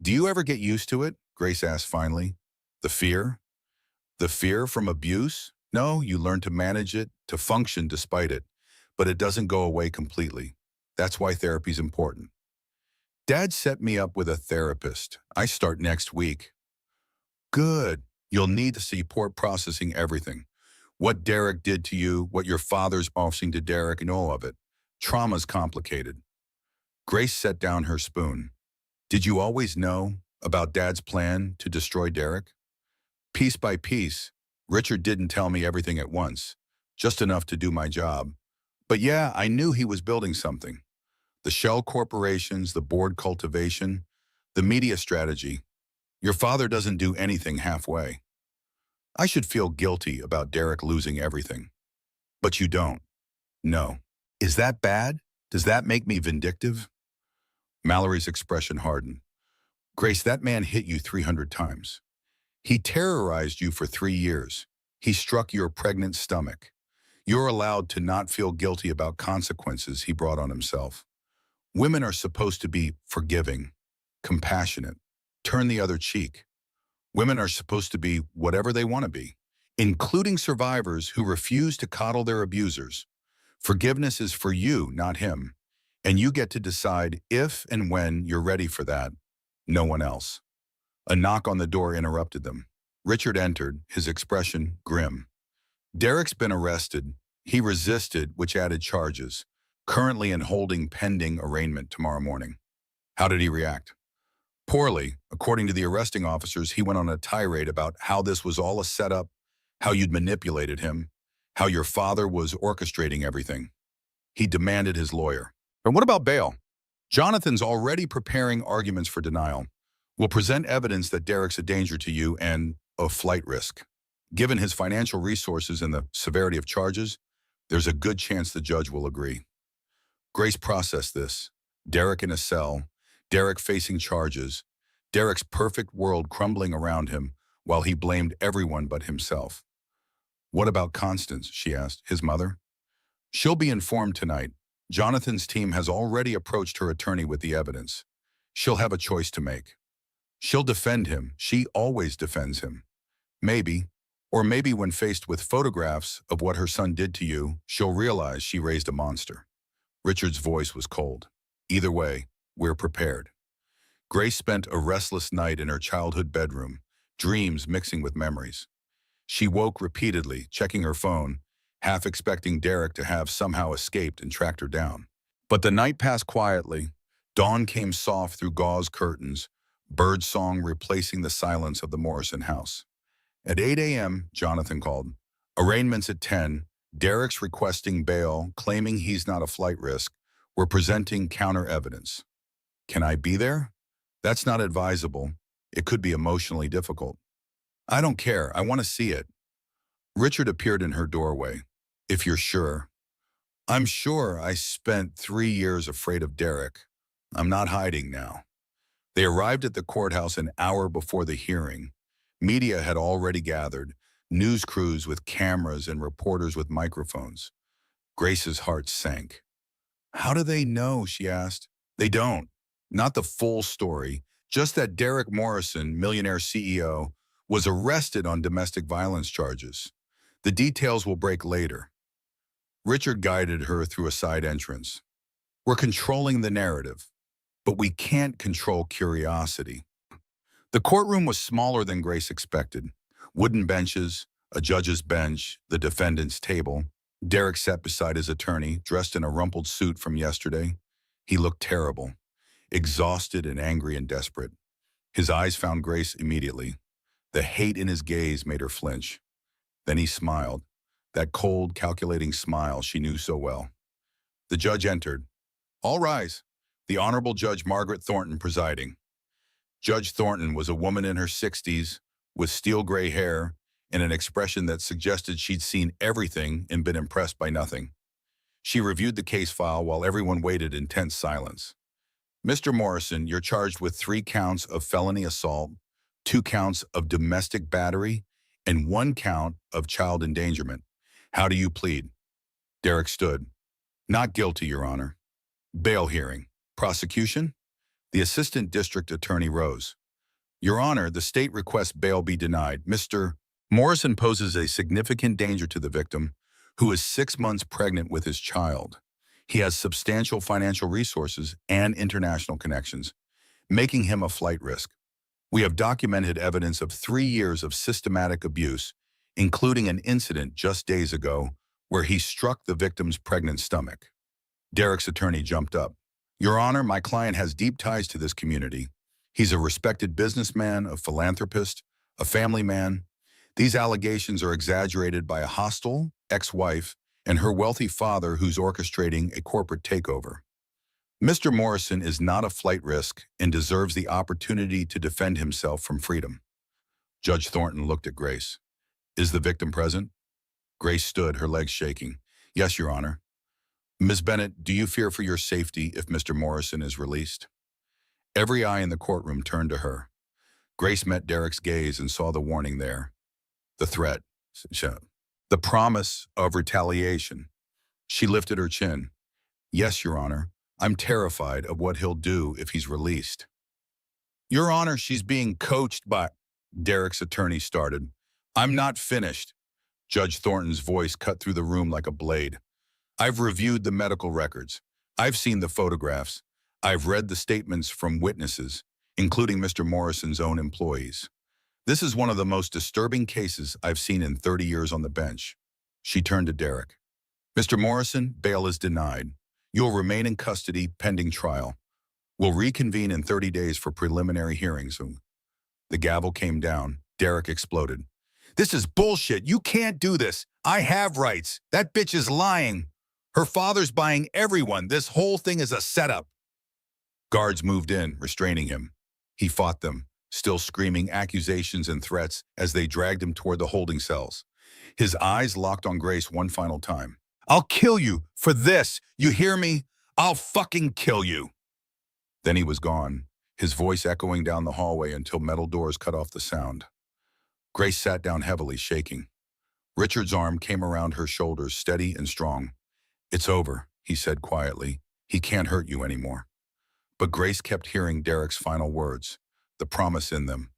Do you ever get used to it? Grace asked finally. The fear? The fear from abuse? No, you learn to manage it, to function despite it, but it doesn't go away completely. That's why therapy's important. Dad set me up with a therapist. I start next week. Good. You'll need to support processing everything. What Derek did to you, what your father's offering to Derek, and all of it. Trauma's complicated. Grace set down her spoon. Did you always know about Dad's plan to destroy Derek? Piece by piece, Richard didn't tell me everything at once, just enough to do my job. But yeah, I knew he was building something. The shell corporations, the board cultivation, The media strategy. Your father doesn't do anything halfway. I should feel guilty about Derek losing everything. But you don't. No. Is that bad? Does that make me vindictive? Mallory's expression hardened. Grace, that man hit you 300 times. He terrorized you for 3 years. He struck your pregnant stomach. You're allowed to not feel guilty about consequences he brought on himself. Women are supposed to be forgiving, compassionate, turn the other cheek. Women are supposed to be whatever they want to be, including survivors who refuse to coddle their abusers. Forgiveness is for you, not him. And you get to decide if and when you're ready for that. No one else. A knock on the door interrupted them. Richard entered, his expression grim. Derek's been arrested. He resisted, which added charges. Currently in holding pending arraignment tomorrow morning. How did he react? Poorly. According to the arresting officers, he went on a tirade about how this was all a setup, how you'd manipulated him, how your father was orchestrating everything. He demanded his lawyer. But what about bail? Jonathan's already preparing arguments for denial. We'll present evidence that Derek's a danger to you and a flight risk. Given his financial resources and the severity of charges, there's a good chance the judge will agree. Grace processed this. Derek in a cell, Derek facing charges, Derek's perfect world crumbling around him while he blamed everyone but himself. What about Constance, she asked, his mother? She'll be informed tonight. Jonathan's team has already approached her attorney with the evidence. She'll have a choice to make. She'll defend him. She always defends him. Maybe, or maybe when faced with photographs of what her son did to you, she'll realize she raised a monster. Richard's voice was cold. Either way, we're prepared. Grace spent a restless night in her childhood bedroom, dreams mixing with memories. She woke repeatedly, checking her phone, half expecting Derek to have somehow escaped and tracked her down. But the night passed quietly. Dawn came soft through gauze curtains, bird song replacing the silence of the Morrison house. At 8 a.m., Jonathan called. Arraignments at 10, Derek's requesting bail, claiming he's not a flight risk. We're presenting counter evidence. Can I be there? That's not advisable. It could be emotionally difficult. I don't care. I want to see it. Richard appeared in her doorway. If you're sure. I'm sure. I spent 3 years afraid of Derek. I'm not hiding now. They arrived at the courthouse an hour before the hearing. Media had already gathered, news crews with cameras and reporters with microphones. Grace's heart sank. How do they know, she asked. They don't. Not the full story, just that Derek Morrison, millionaire CEO, was arrested on domestic violence charges. The details will break later. Richard guided her through a side entrance. We're controlling the narrative, but we can't control curiosity. The courtroom was smaller than Grace expected. Wooden benches, a judge's bench, the defendant's table. Derek sat beside his attorney, dressed in a rumpled suit from yesterday. He looked terrible, exhausted and angry and desperate. His eyes found Grace immediately. The hate in his gaze made her flinch. Then he smiled, that cold, calculating smile she knew so well. The judge entered. All rise. The Honorable Judge Margaret Thornton presiding. Judge Thornton was a woman in her 60s, with steel gray hair and an expression that suggested she'd seen everything and been impressed by nothing. She reviewed the case file while everyone waited in tense silence. Mr. Morrison, you're charged with 3 counts of felony assault, 2 counts of domestic battery, and 1 count of child endangerment. How do you plead? Derek stood. Not guilty, Your Honor. Bail hearing. Prosecution? The assistant district attorney rose. Your Honor, the state requests bail be denied. Mr. Morrison poses a significant danger to the victim, who is 6 months pregnant with his child. He has substantial financial resources and international connections, making him a flight risk. We have documented evidence of 3 years of systematic abuse, including an incident just days ago where he struck the victim's pregnant stomach. Derek's attorney jumped up. Your Honor, my client has deep ties to this community. He's a respected businessman, a philanthropist, a family man. These allegations are exaggerated by a hostile ex-wife and her wealthy father who's orchestrating a corporate takeover. Mr. Morrison is not a flight risk and deserves the opportunity to defend himself from freedom. Judge Thornton looked at Grace. Is the victim present? Grace stood, her legs shaking. Yes, Your Honor. Ms. Bennett, do you fear for your safety if Mr. Morrison is released? Every eye in the courtroom turned to her. Grace met Derek's gaze and saw the warning there. The threat. The promise of retaliation. She lifted her chin. Yes, Your Honor. I'm terrified of what he'll do if he's released. Your Honor, she's being coached by... Derek's attorney started. I'm not finished. Judge Thornton's voice cut through the room like a blade. I've reviewed the medical records. I've seen the photographs. I've read the statements from witnesses, including Mr. Morrison's own employees. This is one of the most disturbing cases I've seen in 30 years on the bench. She turned to Derek. Mr. Morrison, bail is denied. You'll remain in custody pending trial. We'll reconvene in 30 days for preliminary hearings. The gavel came down. Derek exploded. This is bullshit. You can't do this. I have rights. That bitch is lying. Her father's buying everyone. This whole thing is a setup. Guards moved in, restraining him. He fought them, still screaming accusations and threats as they dragged him toward the holding cells. His eyes locked on Grace one final time. I'll kill you for this. You hear me? I'll fucking kill you. Then he was gone, his voice echoing down the hallway until metal doors cut off the sound. Grace sat down heavily, shaking. Richard's arm came around her shoulders, steady and strong. It's over, he said quietly. He can't hurt you anymore. But Grace kept hearing Derek's final words, the promise in them.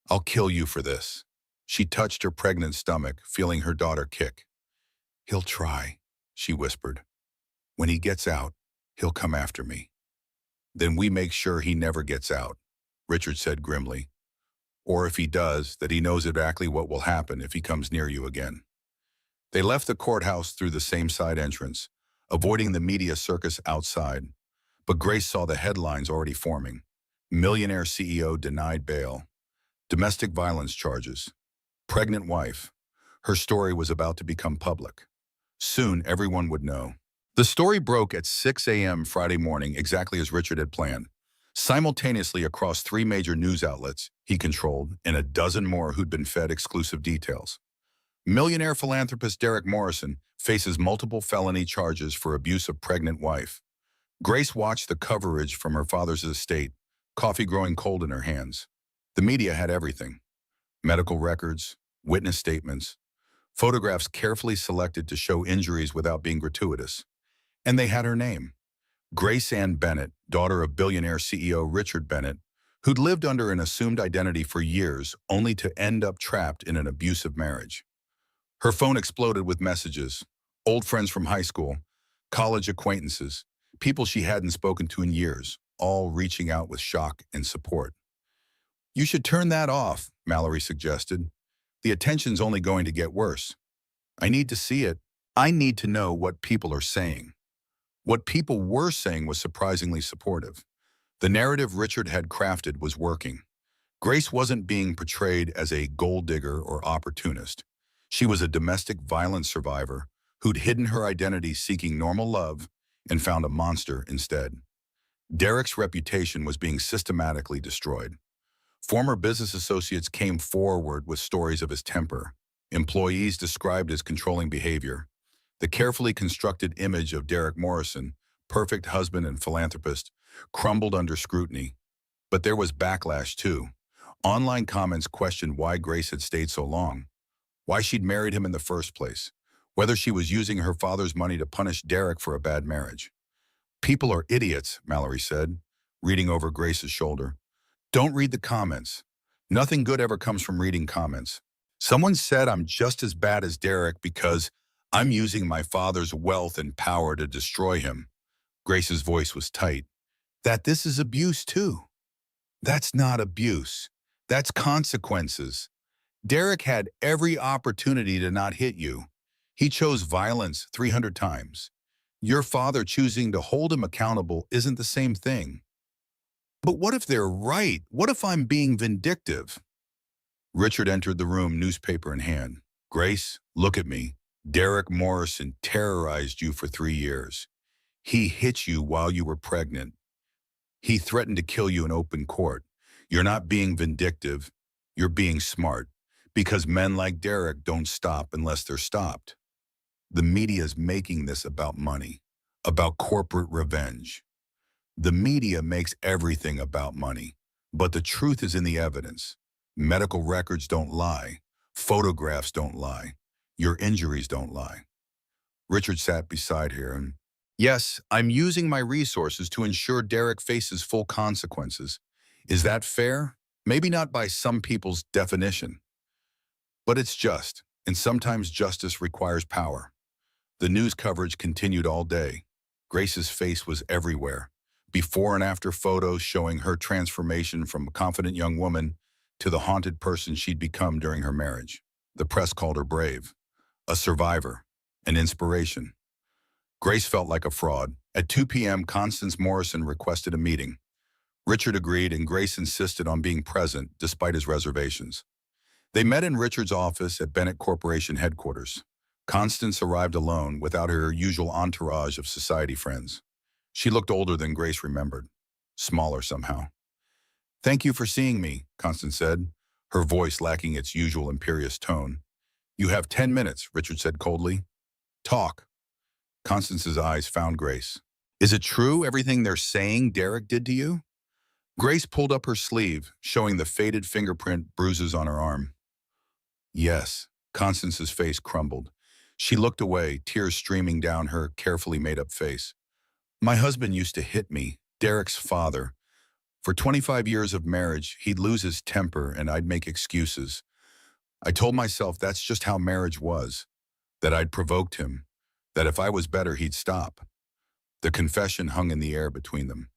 I'll kill you for this. She touched her pregnant stomach, feeling her daughter kick. He'll try, she whispered. When he gets out, he'll come after me. Then we make sure he never gets out, Richard said grimly. Or if he does, that he knows exactly what will happen if he comes near you again. They left the courthouse through the same side entrance, avoiding the media circus outside. But Grace saw the headlines already forming. Millionaire CEO denied bail. Domestic violence charges. Pregnant wife. Her story was about to become public. Soon, everyone would know. The story broke at 6 a.m. Friday morning, exactly as Richard had planned. Simultaneously across 3 major news outlets he controlled and a dozen more who'd been fed exclusive details. Millionaire philanthropist Derek Morrison faces multiple felony charges for abuse of pregnant wife. Grace watched the coverage from her father's estate, coffee growing cold in her hands. The media had everything. Medical records, witness statements, photographs carefully selected to show injuries without being gratuitous. And they had her name. Grace Ann Bennett, daughter of billionaire CEO Richard Bennett, who'd lived under an assumed identity for years only to end up trapped in an abusive marriage. Her phone exploded with messages, old friends from high school, college acquaintances, people she hadn't spoken to in years, all reaching out with shock and support. You should turn that off, Mallory suggested. The attention's only going to get worse. I need to see it. I need to know what people are saying. What people were saying was surprisingly supportive. The narrative Richard had crafted was working. Grace wasn't being portrayed as a gold digger or opportunist. She was a domestic violence survivor who'd hidden her identity seeking normal love and found a monster instead. Derek's reputation was being systematically destroyed. Former business associates came forward with stories of his temper. Employees described his controlling behavior. The carefully constructed image of Derek Morrison, perfect husband and philanthropist, crumbled under scrutiny. But there was backlash too. Online comments questioned why Grace had stayed so long, why she'd married him in the first place, whether she was using her father's money to punish Derek for a bad marriage. People are idiots, Mallory said, reading over Grace's shoulder. Don't read the comments. Nothing good ever comes from reading comments. Someone said I'm just as bad as Derek because I'm using my father's wealth and power to destroy him. Grace's voice was tight. That this is abuse too. That's not abuse. That's consequences. Derek had every opportunity to not hit you. He chose violence 300 times. Your father choosing to hold him accountable isn't the same thing. But what if they're right? What if I'm being vindictive? Richard entered the room, newspaper in hand. Grace, look at me. Derek Morrison terrorized you for 3 years. He hit you while you were pregnant. He threatened to kill you in open court. You're not being vindictive. You're being smart. Because men like Derek don't stop unless they're stopped. The media is making this about money, about corporate revenge. The media makes everything about money, but the truth is in the evidence. Medical records don't lie. Photographs don't lie. Your injuries don't lie. Richard sat beside her and, yes, I'm using my resources to ensure Derek faces full consequences. Is that fair? Maybe not by some people's definition, but it's just, and sometimes justice requires power. The news coverage continued all day. Grace's face was everywhere. Before and after photos showing her transformation from a confident young woman to the haunted person she'd become during her marriage. The press called her brave, a survivor, an inspiration. Grace felt like a fraud. At 2 p.m., Constance Morrison requested a meeting. Richard agreed, and Grace insisted on being present despite his reservations. They met in Richard's office at Bennett Corporation headquarters. Constance arrived alone, without her usual entourage of society friends. She looked older than Grace remembered, smaller somehow. "Thank you for seeing me," Constance said, her voice lacking its usual imperious tone. "You have 10 minutes, Richard said coldly. "Talk." Constance's eyes found Grace. "Is it true everything they're saying Derek did to you?" Grace pulled up her sleeve, showing the faded fingerprint bruises on her arm. "Yes." Constance's face crumbled. She looked away, tears streaming down her carefully made-up face. "My husband used to hit me, Derek's father. For 25 years of marriage, he'd lose his temper and I'd make excuses. I told myself that's just how marriage was, that I'd provoked him, that if I was better, he'd stop." The confession hung in the air between them.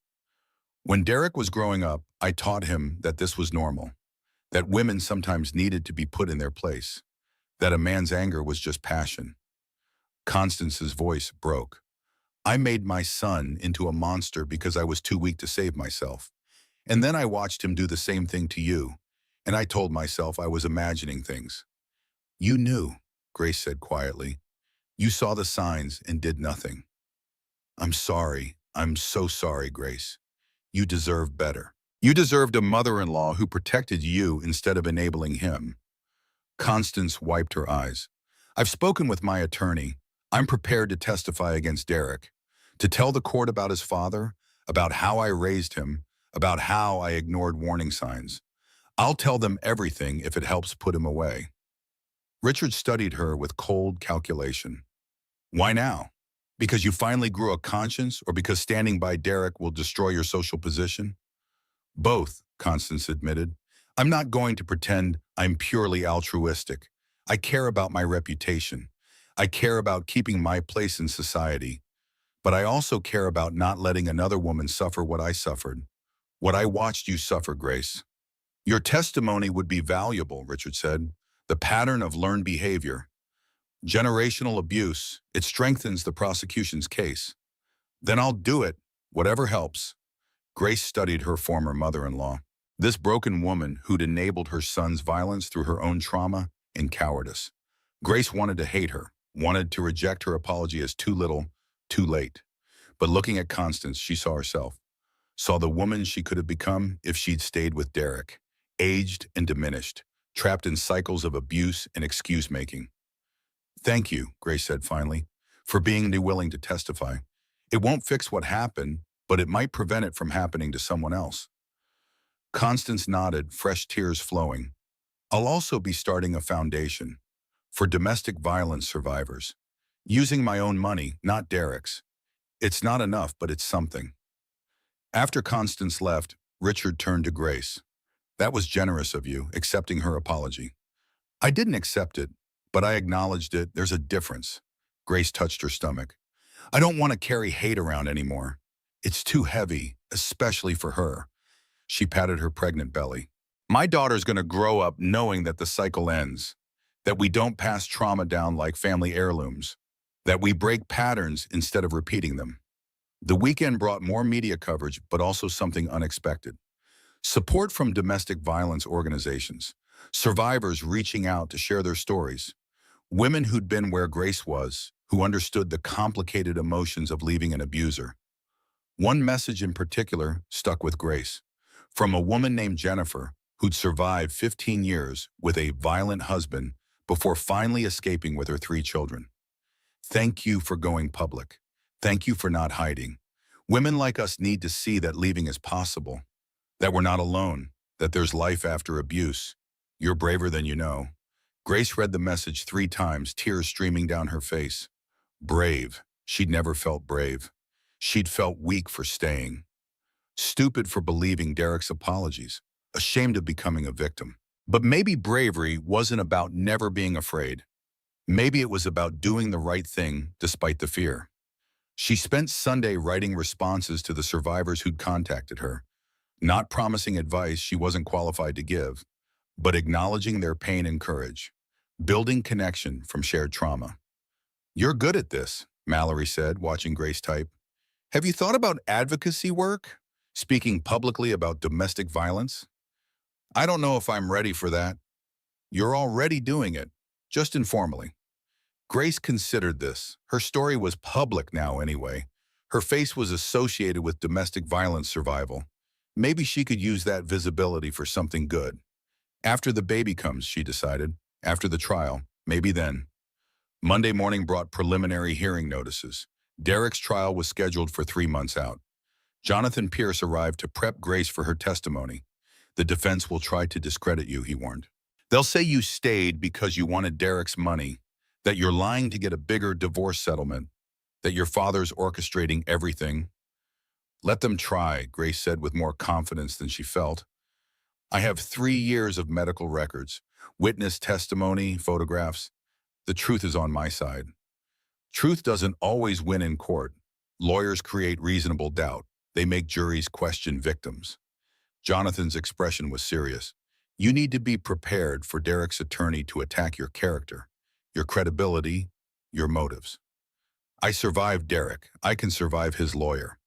"When Derek was growing up, I taught him that this was normal, that women sometimes needed to be put in their place, that a man's anger was just passion." Constance's voice broke. "I made my son into a monster because I was too weak to save myself. And then I watched him do the same thing to you, and I told myself I was imagining things." "You knew," Grace said quietly. "You saw the signs and did nothing." "I'm sorry. I'm so sorry, Grace. You deserve better. You deserved a mother-in-law who protected you instead of enabling him." Constance wiped her eyes. "I've spoken with my attorney. I'm prepared to testify against Derek, to tell the court about his father, about how I raised him, about how I ignored warning signs. I'll tell them everything if it helps put him away." Richard studied her with cold calculation. "Why now? Because you finally grew a conscience, or because standing by Derek will destroy your social position?" "Both," Constance admitted. "I'm not going to pretend I'm purely altruistic. I care about my reputation. I care about keeping my place in society. But I also care about not letting another woman suffer what I suffered, what I watched you suffer, Grace." "Your testimony would be valuable," Richard said. "The pattern of learned behavior. Generational abuse. It strengthens the prosecution's case." "Then I'll do it, whatever helps." Grace studied her former mother-in-law. This broken woman who'd enabled her son's violence through her own trauma and cowardice. Grace wanted to hate her, wanted to reject her apology as too little, too late. But looking at Constance, she saw herself. Saw the woman she could have become if she'd stayed with Derek, aged and diminished, trapped in cycles of abuse and excuse-making. "Thank you," Grace said finally, "for being willing to testify. It won't fix what happened, but it might prevent it from happening to someone else." Constance nodded, fresh tears flowing. "I'll also be starting a foundation for domestic violence survivors, using my own money, not Derek's. It's not enough, but it's something." After Constance left, Richard turned to Grace. "That was generous of you, accepting her apology." "I didn't accept it, but I acknowledged it. There's a difference." Grace touched her stomach. "I don't want to carry hate around anymore. It's too heavy, especially for her." She patted her pregnant belly. "My daughter's going to grow up knowing that the cycle ends, that we don't pass trauma down like family heirlooms, that we break patterns instead of repeating them." The weekend brought more media coverage, but also something unexpected. Support from domestic violence organizations, survivors reaching out to share their stories, women who'd been where Grace was, who understood the complicated emotions of leaving an abuser. One message in particular stuck with Grace, from a woman named Jennifer, who'd survived 15 years with a violent husband before finally escaping with her 3 children. Thank you for going public. Thank you for not hiding. Women like us need to see that leaving is possible, that we're not alone, that there's life after abuse. You're braver than you know. Grace read the message 3 times, tears streaming down her face. Brave. She'd never felt brave. She'd felt weak for staying. Stupid for believing Derek's apologies. Ashamed of becoming a victim. But maybe bravery wasn't about never being afraid. Maybe it was about doing the right thing despite the fear. She spent Sunday writing responses to the survivors who'd contacted her, not promising advice she wasn't qualified to give, but acknowledging their pain and courage, building connection from shared trauma. "You're good at this," Mallory said, watching Grace type. "Have you thought about advocacy work? Speaking publicly about domestic violence?" "I don't know if I'm ready for that." "You're already doing it, just informally." Grace considered this. Her story was public now anyway. Her face was associated with domestic violence survival. Maybe she could use that visibility for something good. After the baby comes, she decided. After the trial, maybe then. Monday morning brought preliminary hearing notices. Derek's trial was scheduled for 3 months out. Jonathan Pierce arrived to prep Grace for her testimony. "The defense will try to discredit you," he warned. "They'll say you stayed because you wanted Derek's money, that you're lying to get a bigger divorce settlement, that your father's orchestrating everything." "Let them try," Grace said with more confidence than she felt. "I have 3 years of medical records, witness testimony, photographs. The truth is on my side." Truth doesn't always win in court. Lawyers create reasonable doubt. They make juries question victims. Jonathan's expression was serious. "You need to be prepared for Derek's attorney to attack your character, your credibility, your motives." "I survived Derek. I can survive his lawyer."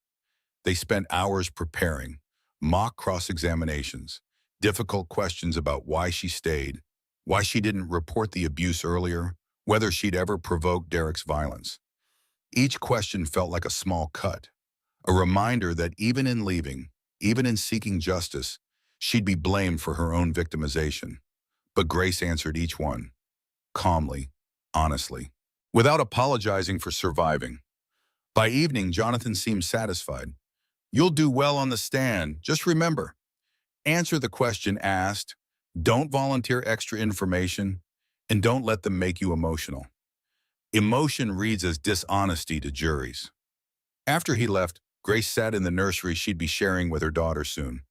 They spent hours preparing, mock cross-examinations, difficult questions about why she stayed, why she didn't report the abuse earlier, whether she'd ever provoked Derek's violence. Each question felt like a small cut, a reminder that even in leaving, even in seeking justice, she'd be blamed for her own victimization. But Grace answered each one, calmly, honestly, without apologizing for surviving. By evening, Jonathan seemed satisfied. "You'll do well on the stand. Just remember, answer the question asked, don't volunteer extra information, and don't let them make you emotional." Emotion reads as dishonesty to juries. After he left, Grace sat in the nursery she'd be sharing with her daughter soon,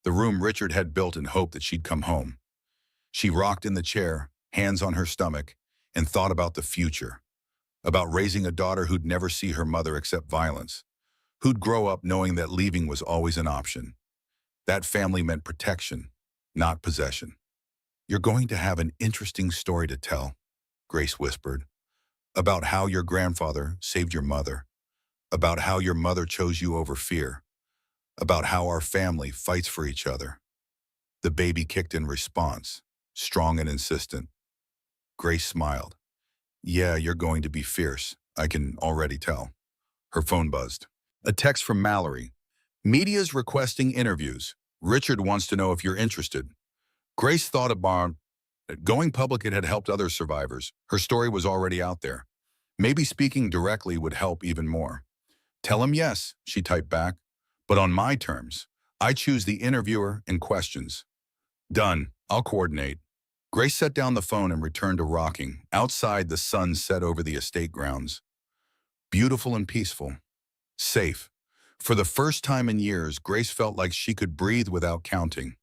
the room Richard had built in hope that she'd come home. She rocked in the chair, hands on her stomach, and thought about the future, about raising a daughter who'd never see her mother accept violence, who'd grow up knowing that leaving was always an option. That family meant protection, not possession. "You're going to have an interesting story to tell," Grace whispered, "about how your grandfather saved your mother, about how your mother chose you over fear, about how our family fights for each other." The baby kicked in response, strong and insistent. Grace smiled. "Yeah, you're going to be fierce. I can already tell." Her phone buzzed. A text from Mallory. "Media's requesting interviews. Richard wants to know if you're interested." Grace thought about going public. It had helped other survivors. Her story was already out there. Maybe speaking directly would help even more. "Tell him yes," she typed back, "but on my terms. I choose the interviewer and questions." "Done. I'll coordinate." Grace set down the phone and returned to rocking. Outside, the sun set over the estate grounds. Beautiful and peaceful. Safe. For the first time in years, Grace felt like she could breathe without counting,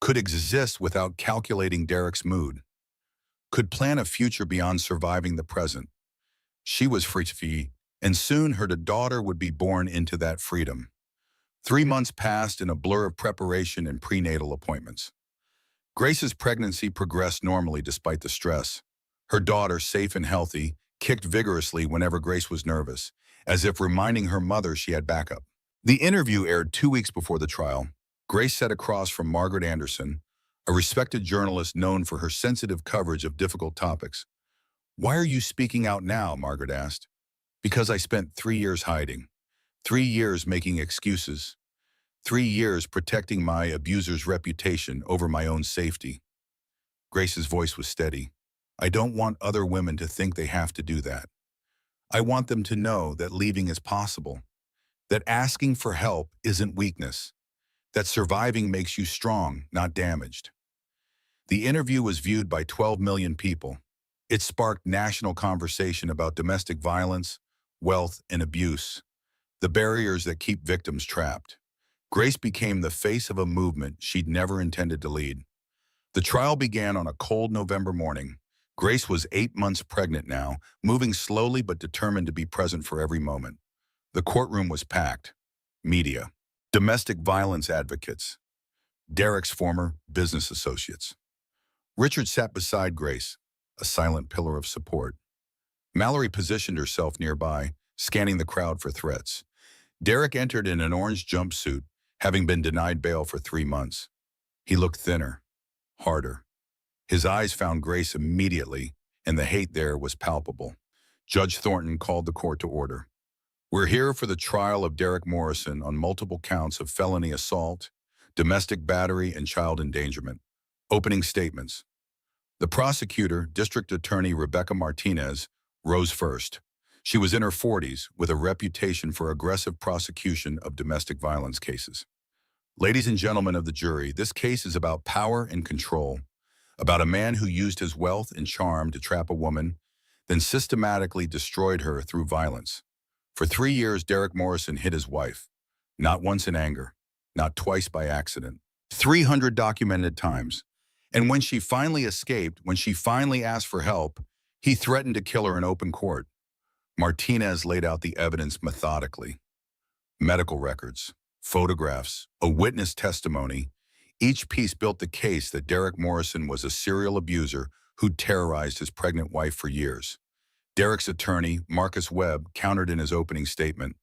could exist without calculating Derek's mood, could plan a future beyond surviving the present. She was free, and soon her daughter would be born into that freedom. 3 months passed in a blur of preparation and prenatal appointments. Grace's pregnancy progressed normally despite the stress. Her daughter, safe and healthy, kicked vigorously whenever Grace was nervous, as if reminding her mother she had backup. The interview aired 2 weeks before the trial. Grace sat across from Margaret Anderson, a respected journalist known for her sensitive coverage of difficult topics. Why are you speaking out now? Margaret asked. Because I spent 3 years hiding, 3 years making excuses, 3 years protecting my abuser's reputation over my own safety. Grace's voice was steady. I don't want other women to think they have to do that. I want them to know that leaving is possible, that asking for help isn't weakness, that surviving makes you strong, not damaged. The interview was viewed by 12 million people. It sparked national conversation about domestic violence, wealth, and abuse, the barriers that keep victims trapped. Grace became the face of a movement she'd never intended to lead. The trial began on a cold November morning. Grace was 8 months pregnant now, moving slowly but determined to be present for every moment. The courtroom was packed. Media, domestic violence advocates, Derek's former business associates. Richard sat beside Grace, a silent pillar of support. Mallory positioned herself nearby, scanning the crowd for threats. Derek entered in an orange jumpsuit, having been denied bail for 3 months. He looked thinner, harder. His eyes found Grace immediately, and the hate there was palpable. Judge Thornton called the court to order. We're here for the trial of Derek Morrison on multiple counts of felony assault, domestic battery, and child endangerment. Opening statements. The prosecutor, District Attorney Rebecca Martinez, rose first. She was in her 40s with a reputation for aggressive prosecution of domestic violence cases. Ladies and gentlemen of the jury, this case is about power and control, about a man who used his wealth and charm to trap a woman, then systematically destroyed her through violence. For 3 years, Derek Morrison hit his wife, not once in anger, not twice by accident, 300 documented times. And when she finally escaped, when she finally asked for help, he threatened to kill her in open court. Martinez laid out the evidence methodically. Medical records, photographs, a witness testimony. Each piece built the case that Derek Morrison was a serial abuser who terrorized his pregnant wife for years. Derek's attorney, Marcus Webb, countered in his opening statement.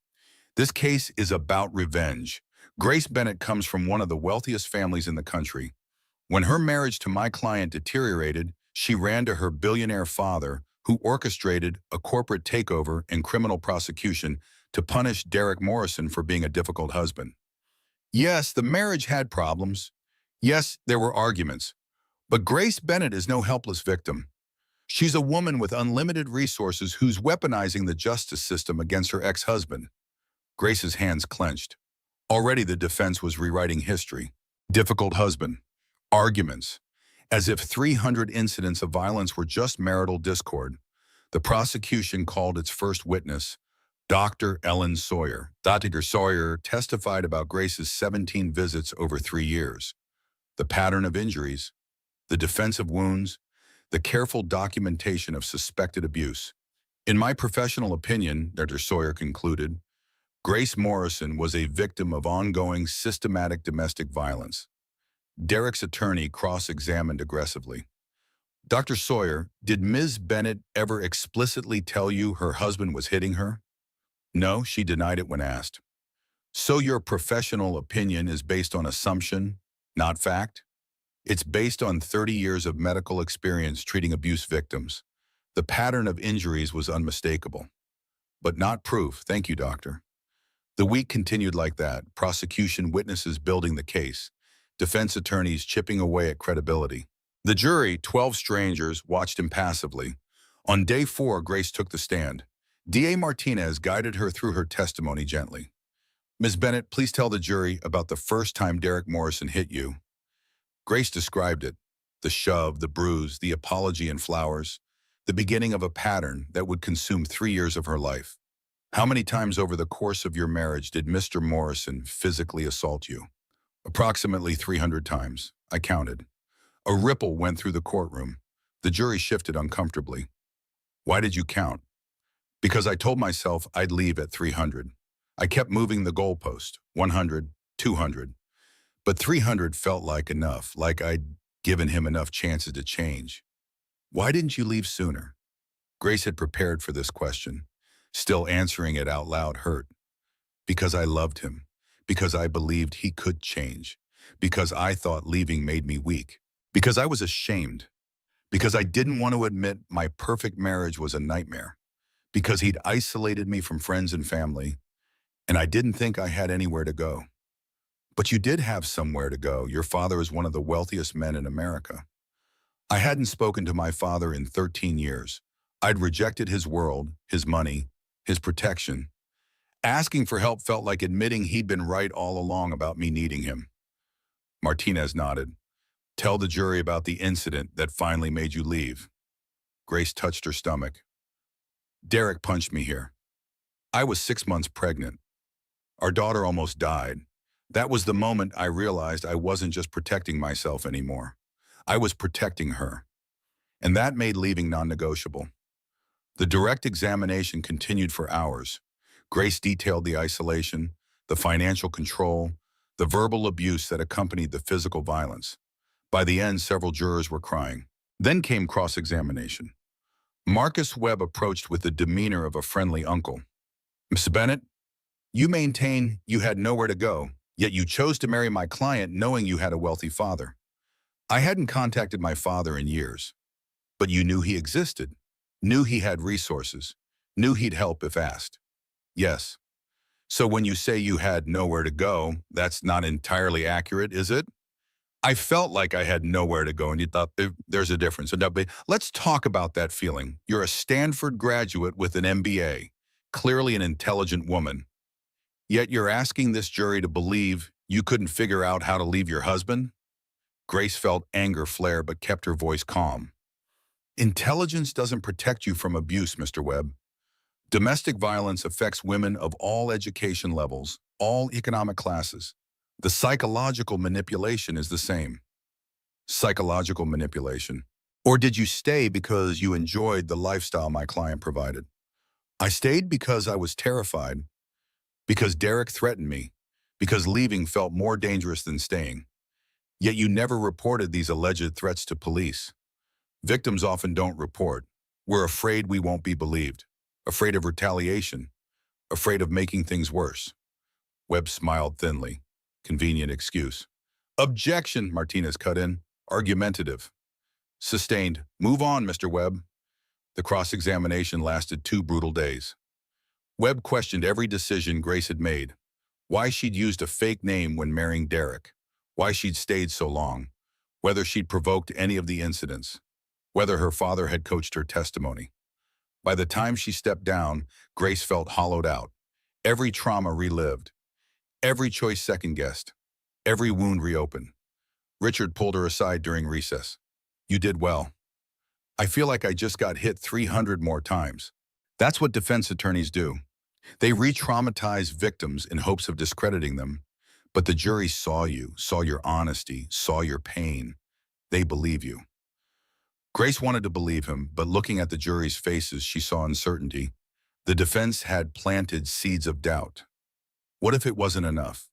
This case is about revenge. Grace Bennett comes from one of the wealthiest families in the country. When her marriage to my client deteriorated, she ran to her billionaire father, who orchestrated a corporate takeover and criminal prosecution to punish Derek Morrison for being a difficult husband. Yes, the marriage had problems. Yes, there were arguments. But Grace Bennett is no helpless victim. She's a woman with unlimited resources who's weaponizing the justice system against her ex-husband. Grace's hands clenched. Already the defense was rewriting history. Difficult husband. Arguments. As if 300 incidents of violence were just marital discord. The prosecution called its first witness, Dr. Ellen Sawyer. Dr. Sawyer testified about Grace's 17 visits over 3 years. The pattern of injuries, the defensive wounds, the careful documentation of suspected abuse. In my professional opinion, Dr. Sawyer concluded, Grace Morrison was a victim of ongoing systematic domestic violence. Derek's attorney cross-examined aggressively. Dr. Sawyer, did Ms. Bennett ever explicitly tell you her husband was hitting her? No, she denied it when asked. So your professional opinion is based on assumption, not fact? It's based on 30 years of medical experience treating abuse victims. The pattern of injuries was unmistakable. But not proof, thank you, doctor. The week continued like that, prosecution witnesses building the case, defense attorneys chipping away at credibility. The jury, 12 strangers, watched impassively. On day 4, Grace took the stand. D.A. Martinez guided her through her testimony gently. Ms. Bennett, please tell the jury about the first time Derek Morrison hit you. Grace described it, the shove, the bruise, the apology and flowers, the beginning of a pattern that would consume 3 years of her life. How many times over the course of your marriage did Mr. Morrison physically assault you? Approximately 300 times. I counted. A ripple went through the courtroom. The jury shifted uncomfortably. Why did you count? Because I told myself I'd leave at 300. I kept moving the goalpost, 100, 200. But 300 felt like enough, like I'd given him enough chances to change. Why didn't you leave sooner? Grace had prepared for this question. Still answering it out loud hurt. Because I loved him. Because I believed he could change. Because I thought leaving made me weak. Because I was ashamed. because I didn't want to admit my perfect marriage was a nightmare, because he'd isolated me from friends and family, and I didn't think I had anywhere to go. But you did have somewhere to go. Your father is one of the wealthiest men in America. I hadn't spoken to my father in 13 years. I'd rejected his world, his money, his protection. Asking for help felt like admitting he'd been right all along about me needing him. Martinez nodded. Tell the jury about the incident that finally made you leave. Grace touched her stomach. Derek punched me here. I was 6 months pregnant. Our daughter almost died. That was the moment I realized I wasn't just protecting myself anymore. I was protecting her. And that made leaving non-negotiable. The direct examination continued for hours. Grace detailed the isolation, the financial control, the verbal abuse that accompanied the physical violence. By the end, several jurors were crying. Then came cross-examination. Marcus Webb approached with the demeanor of a friendly uncle. Miss Bennett, you maintain you had nowhere to go, yet you chose to marry my client knowing you had a wealthy father. I hadn't contacted my father in years, but you knew he existed, knew he had resources, knew he'd help if asked. Yes. So when you say you had nowhere to go, that's not entirely accurate, is it? I felt like I had nowhere to go, and you thought there's a difference. But let's talk about that feeling. You're a Stanford graduate with an MBA, clearly an intelligent woman. Yet you're asking this jury to believe you couldn't figure out how to leave your husband? Grace felt anger flare but kept her voice calm. Intelligence doesn't protect you from abuse, Mr. Webb. Domestic violence affects women of all education levels, all economic classes. The psychological manipulation is the same. Psychological manipulation. Or did you stay because you enjoyed the lifestyle my client provided? I stayed because I was terrified, because Derek threatened me, because leaving felt more dangerous than staying. Yet you never reported these alleged threats to police. Victims often don't report. We're afraid we won't be believed, afraid of retaliation, afraid of making things worse. Webb smiled thinly. Convenient excuse. Objection, Martinez cut in. Argumentative. Sustained. Move on, Mr. Webb. The cross-examination lasted 2 brutal days. Webb questioned every decision Grace had made. Why she'd used a fake name when marrying Derek. Why she'd stayed so long. Whether she'd provoked any of the incidents. Whether her father had coached her testimony. By the time she stepped down, Grace felt hollowed out. Every trauma relived. Every choice second-guessed. Every wound reopened. Richard pulled her aside during recess. You did well. I feel like I just got hit 300 more times. That's what defense attorneys do. They re-traumatize victims in hopes of discrediting them. But the jury saw you, saw your honesty, saw your pain. They believe you. Grace wanted to believe him, but looking at the jury's faces, she saw uncertainty. The defense had planted seeds of doubt. What if it wasn't enough?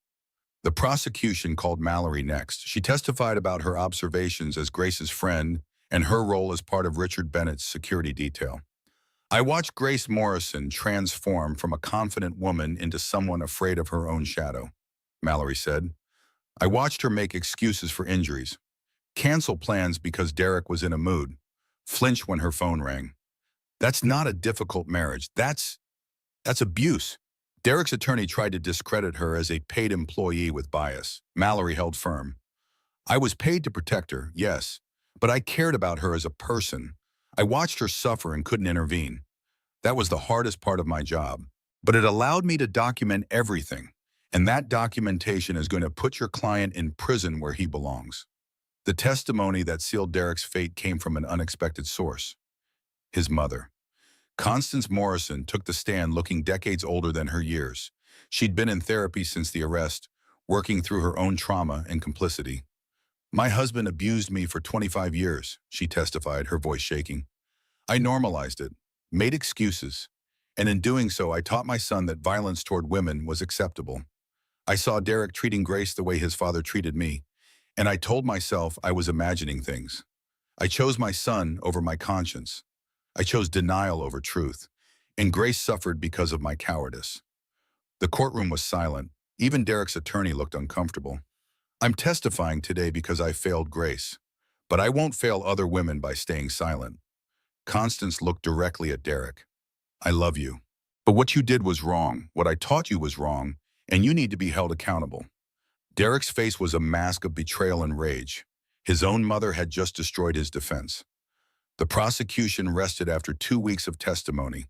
The prosecution called Mallory next. She testified about her observations as Grace's friend and her role as part of Richard Bennett's security detail. I watched Grace Morrison transform from a confident woman into someone afraid of her own shadow, Mallory said. I watched her make excuses for injuries, cancel plans because Derek was in a mood, flinch when her phone rang. That's not a difficult marriage. That's abuse. Derek's attorney tried to discredit her as a paid employee with bias. Mallory held firm. I was paid to protect her, yes, but I cared about her as a person. I watched her suffer and couldn't intervene. That was the hardest part of my job. But it allowed me to document everything, and that documentation is going to put your client in prison where he belongs. The testimony that sealed Derek's fate came from an unexpected source. His mother. Constance Morrison took the stand looking decades older than her years. She'd been in therapy since the arrest, working through her own trauma and complicity. My husband abused me for 25 years, she testified, her voice shaking. I normalized it, made excuses, and in doing so, I taught my son that violence toward women was acceptable. I saw Derek treating Grace the way his father treated me, and I told myself I was imagining things. I chose my son over my conscience. I chose denial over truth, and Grace suffered because of my cowardice. The courtroom was silent. Even Derek's attorney looked uncomfortable. I'm testifying today because I failed Grace, But I won't fail other women by staying silent. Constance looked directly at Derek. I love you. But what you did was wrong. What I taught you was wrong, and you need to be held accountable. Derek's face was a mask of betrayal and rage. His own mother had just destroyed his defense. The prosecution rested after 2 weeks of testimony.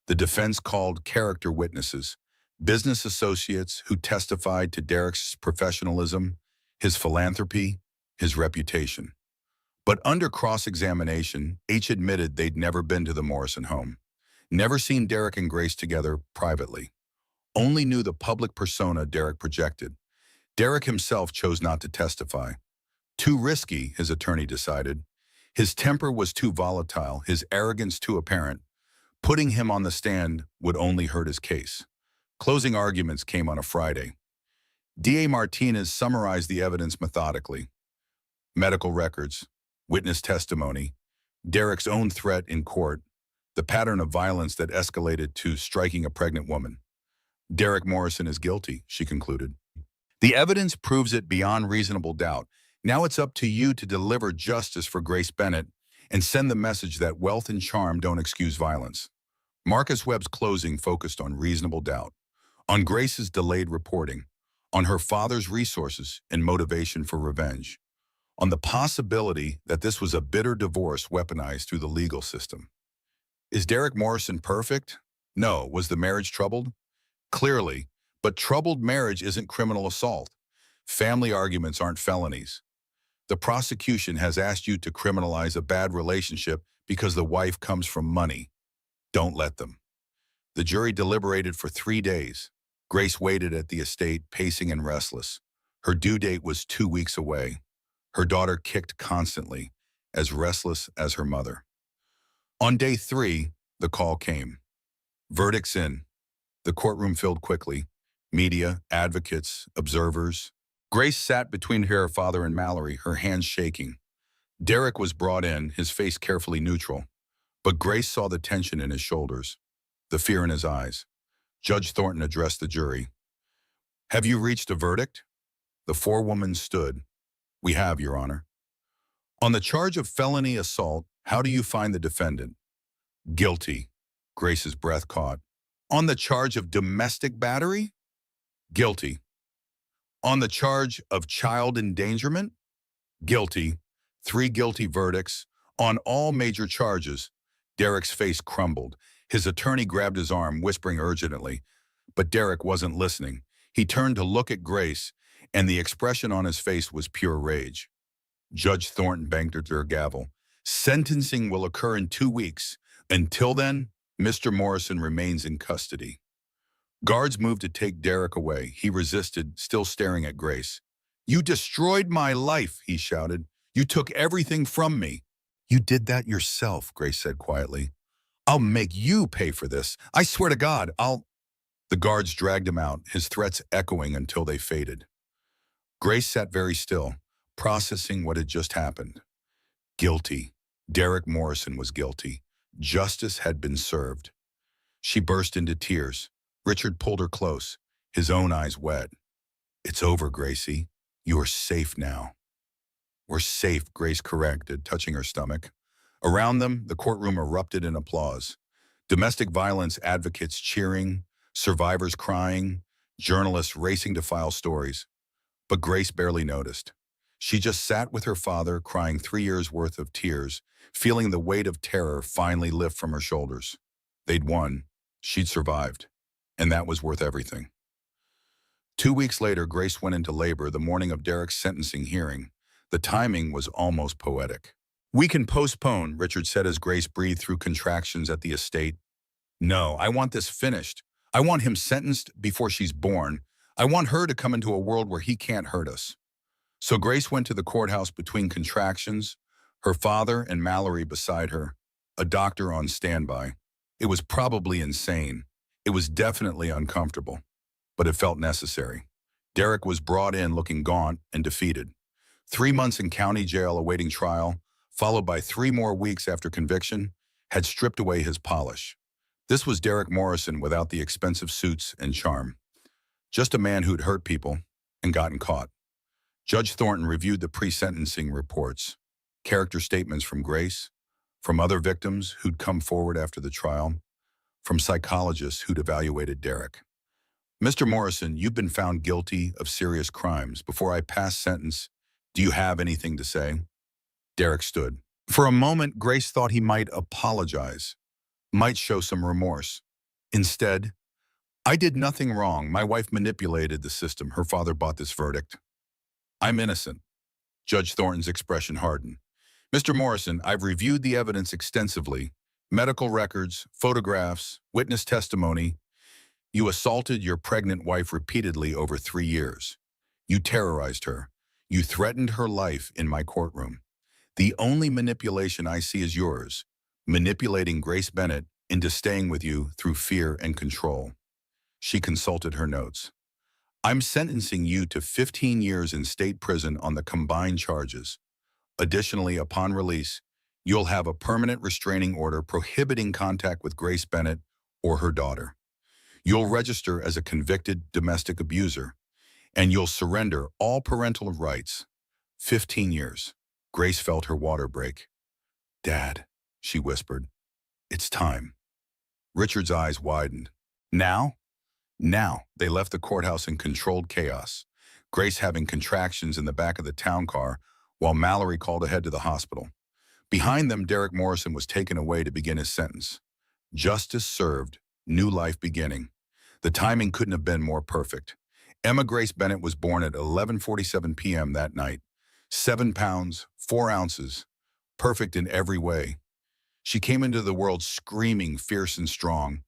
The defense called character witnesses, business associates who testified to Derek's professionalism, his philanthropy, his reputation. But under cross-examination, each admitted they'd never been to the Morrison home, never seen Derek and Grace together privately, only knew the public persona Derek projected. Derek himself chose not to testify. Too risky, his attorney decided. His temper was too volatile, his arrogance too apparent. Putting him on the stand would only hurt his case. Closing arguments came on a Friday. DA Martinez summarized the evidence methodically. Medical records, witness testimony, Derek's own threat in court, the pattern of violence that escalated to striking a pregnant woman. Derek Morrison is guilty, she concluded. The evidence proves it beyond reasonable doubt. Now it's up to you to deliver justice for Grace Bennett and send the message that wealth and charm don't excuse violence. Marcus Webb's closing focused on reasonable doubt, on Grace's delayed reporting, on her father's resources and motivation for revenge, on the possibility that this was a bitter divorce weaponized through the legal system. Is Derek Morrison perfect? No. Was the marriage troubled? Clearly, but troubled marriage isn't criminal assault. Family arguments aren't felonies. The prosecution has asked you to criminalize a bad relationship because the wife comes from money. Don't let them. The jury deliberated for 3 days. Grace waited at the estate, pacing and restless. Her due date was 2 weeks away. Her daughter kicked constantly, as restless as her mother. On day 3, the call came. Verdicts in. The courtroom filled quickly. Media, advocates, observers. Grace sat between her father and Mallory, her hands shaking. Derek was brought in, his face carefully neutral. But Grace saw the tension in his shoulders, the fear in his eyes. Judge Thornton addressed the jury. Have you reached a verdict? The forewoman stood. We have, Your Honor. On the charge of felony assault, how do you find the defendant? Guilty. Grace's breath caught. On the charge of domestic battery? Guilty. On the charge of child endangerment? Guilty. 3 guilty verdicts. On all major charges. Derek's face crumbled. His attorney grabbed his arm, whispering urgently. But Derek wasn't listening. He turned to look at Grace, and the expression on his face was pure rage. Judge Thornton banged her gavel. Sentencing will occur in 2 weeks. Until then, Mr. Morrison remains in custody. Guards moved to take Derek away. He resisted, still staring at Grace. You destroyed my life, he shouted. You took everything from me. You did that yourself, Grace said quietly. I'll make you pay for this. I swear to God, I'll... The guards dragged him out, his threats echoing until they faded. Grace sat very still, processing what had just happened. Guilty. Derek Morrison was guilty. Justice had been served. She burst into tears. Richard pulled her close, his own eyes wet. It's over, Gracie. You are safe now. We're safe, Grace corrected, touching her stomach. Around them, the courtroom erupted in applause. Domestic violence advocates cheering, survivors crying, journalists racing to file stories. But Grace barely noticed. She just sat with her father, crying 3 years' worth of tears, feeling the weight of terror finally lift from her shoulders. They'd won. She'd survived. And that was worth everything. 2 weeks later, Grace went into labor the morning of Derek's sentencing hearing. The timing was almost poetic. We can postpone, Richard said as Grace breathed through contractions at the estate. No, I want this finished. I want him sentenced before she's born. I want her to come into a world where he can't hurt us. So Grace went to the courthouse between contractions, her father and Mallory beside her, a doctor on standby. It was probably insane. It was definitely uncomfortable, but it felt necessary. Derek was brought in looking gaunt and defeated. 3 months in county jail awaiting trial, followed by 3 more weeks after conviction, had stripped away his polish. This was Derek Morrison without the expensive suits and charm. Just a man who'd hurt people and gotten caught. Judge Thornton reviewed the pre-sentencing reports. Character statements from Grace, from other victims who'd come forward after the trial, from psychologists who'd evaluated Derek. Mr. Morrison, you've been found guilty of serious crimes. Before I pass sentence, do you have anything to say? Derek stood. For a moment, Grace thought he might apologize, might show some remorse. Instead, I did nothing wrong. My wife manipulated the system. Her father bought this verdict. I'm innocent. Judge Thornton's expression hardened. Mr. Morrison, I've reviewed the evidence extensively. Medical records, photographs, witness testimony. You assaulted your pregnant wife repeatedly over 3 years. You terrorized her. You threatened her life in my courtroom. The only manipulation I see is yours, manipulating Grace Bennett into staying with you through fear and control. She consulted her notes. I'm sentencing you to 15 years in state prison on the combined charges. Additionally, upon release, you'll have a permanent restraining order prohibiting contact with Grace Bennett or her daughter. You'll register as a convicted domestic abuser, and you'll surrender all parental rights. 15 years. Grace felt her water break. Dad, she whispered, it's time. Richard's eyes widened. Now? Now, they left the courthouse in controlled chaos, Grace having contractions in the back of the town car while Mallory called ahead to the hospital. Behind them, Derek Morrison was taken away to begin his sentence. Justice served, new life beginning. The timing couldn't have been more perfect. Emma Grace Bennett was born at 11:47 p.m. that night. 7 pounds, 4 ounces, perfect in every way. She came into the world screaming, fierce and strong.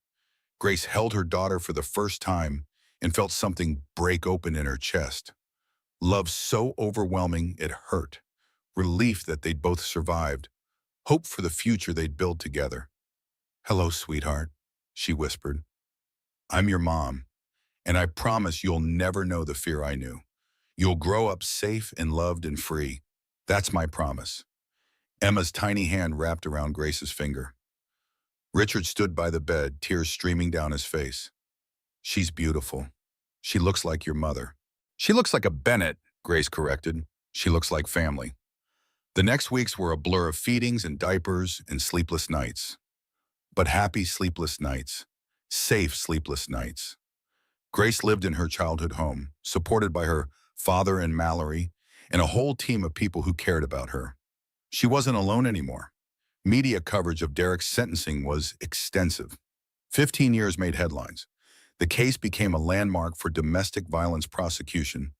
Grace held her daughter for the first time and felt something break open in her chest. Love so overwhelming it hurt. Relief that they'd both survived. Hope for the future they'd build together. Hello, sweetheart, she whispered. I'm your mom, and I promise you'll never know the fear I knew. You'll grow up safe and loved and free. That's my promise. Emma's tiny hand wrapped around Grace's finger. Richard stood by the bed, tears streaming down his face. She's beautiful. She looks like your mother. She looks like a Bennett, Grace corrected. She looks like family. The next weeks were a blur of feedings and diapers and sleepless nights. But happy sleepless nights. Safe sleepless nights. Grace lived in her childhood home, supported by her father and Mallory, and a whole team of people who cared about her. She wasn't alone anymore. Media coverage of Derek's sentencing was extensive. 15 years made headlines. The case became a landmark for domestic violence prosecution,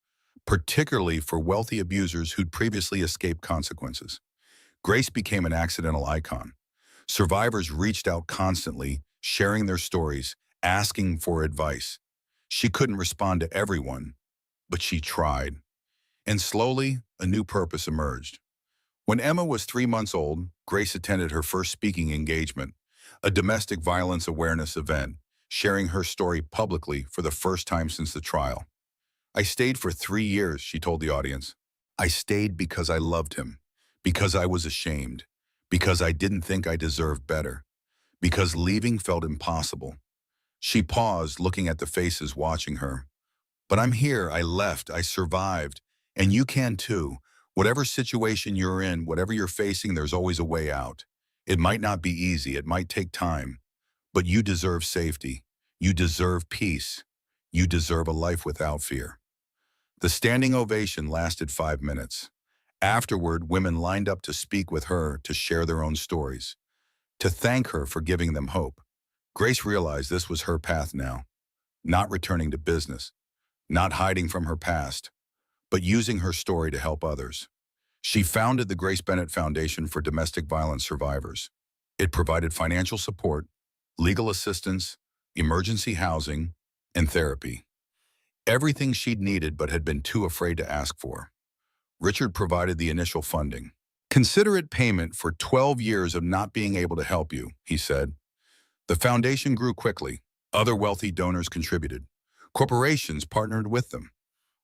particularly for wealthy abusers who'd previously escaped consequences. Grace became an accidental icon. Survivors reached out constantly, sharing their stories, asking for advice. She couldn't respond to everyone, but she tried. And slowly, a new purpose emerged. When Emma was 3 months old, Grace attended her first speaking engagement, a domestic violence awareness event, sharing her story publicly for the first time since the trial. I stayed for 3 years, she told the audience. I stayed because I loved him, because I was ashamed, because I didn't think I deserved better, because leaving felt impossible. She paused, looking at the faces watching her. But I'm here, I left, I survived, and you can too. Whatever situation you're in, whatever you're facing, there's always a way out. It might not be easy, it might take time, but you deserve safety. You deserve peace. You deserve a life without fear. The standing ovation lasted 5 minutes. Afterward, women lined up to speak with her, to share their own stories, to thank her for giving them hope. Grace realized this was her path now, not returning to business, not hiding from her past, but using her story to help others. She founded the Grace Bennett Foundation for Domestic Violence Survivors. It provided financial support, legal assistance, emergency housing, and therapy. Everything she'd needed but had been too afraid to ask for. Richard provided the initial funding. Consider it payment for 12 years of not being able to help you, he said. The foundation grew quickly. Other wealthy donors contributed. Corporations partnered with them.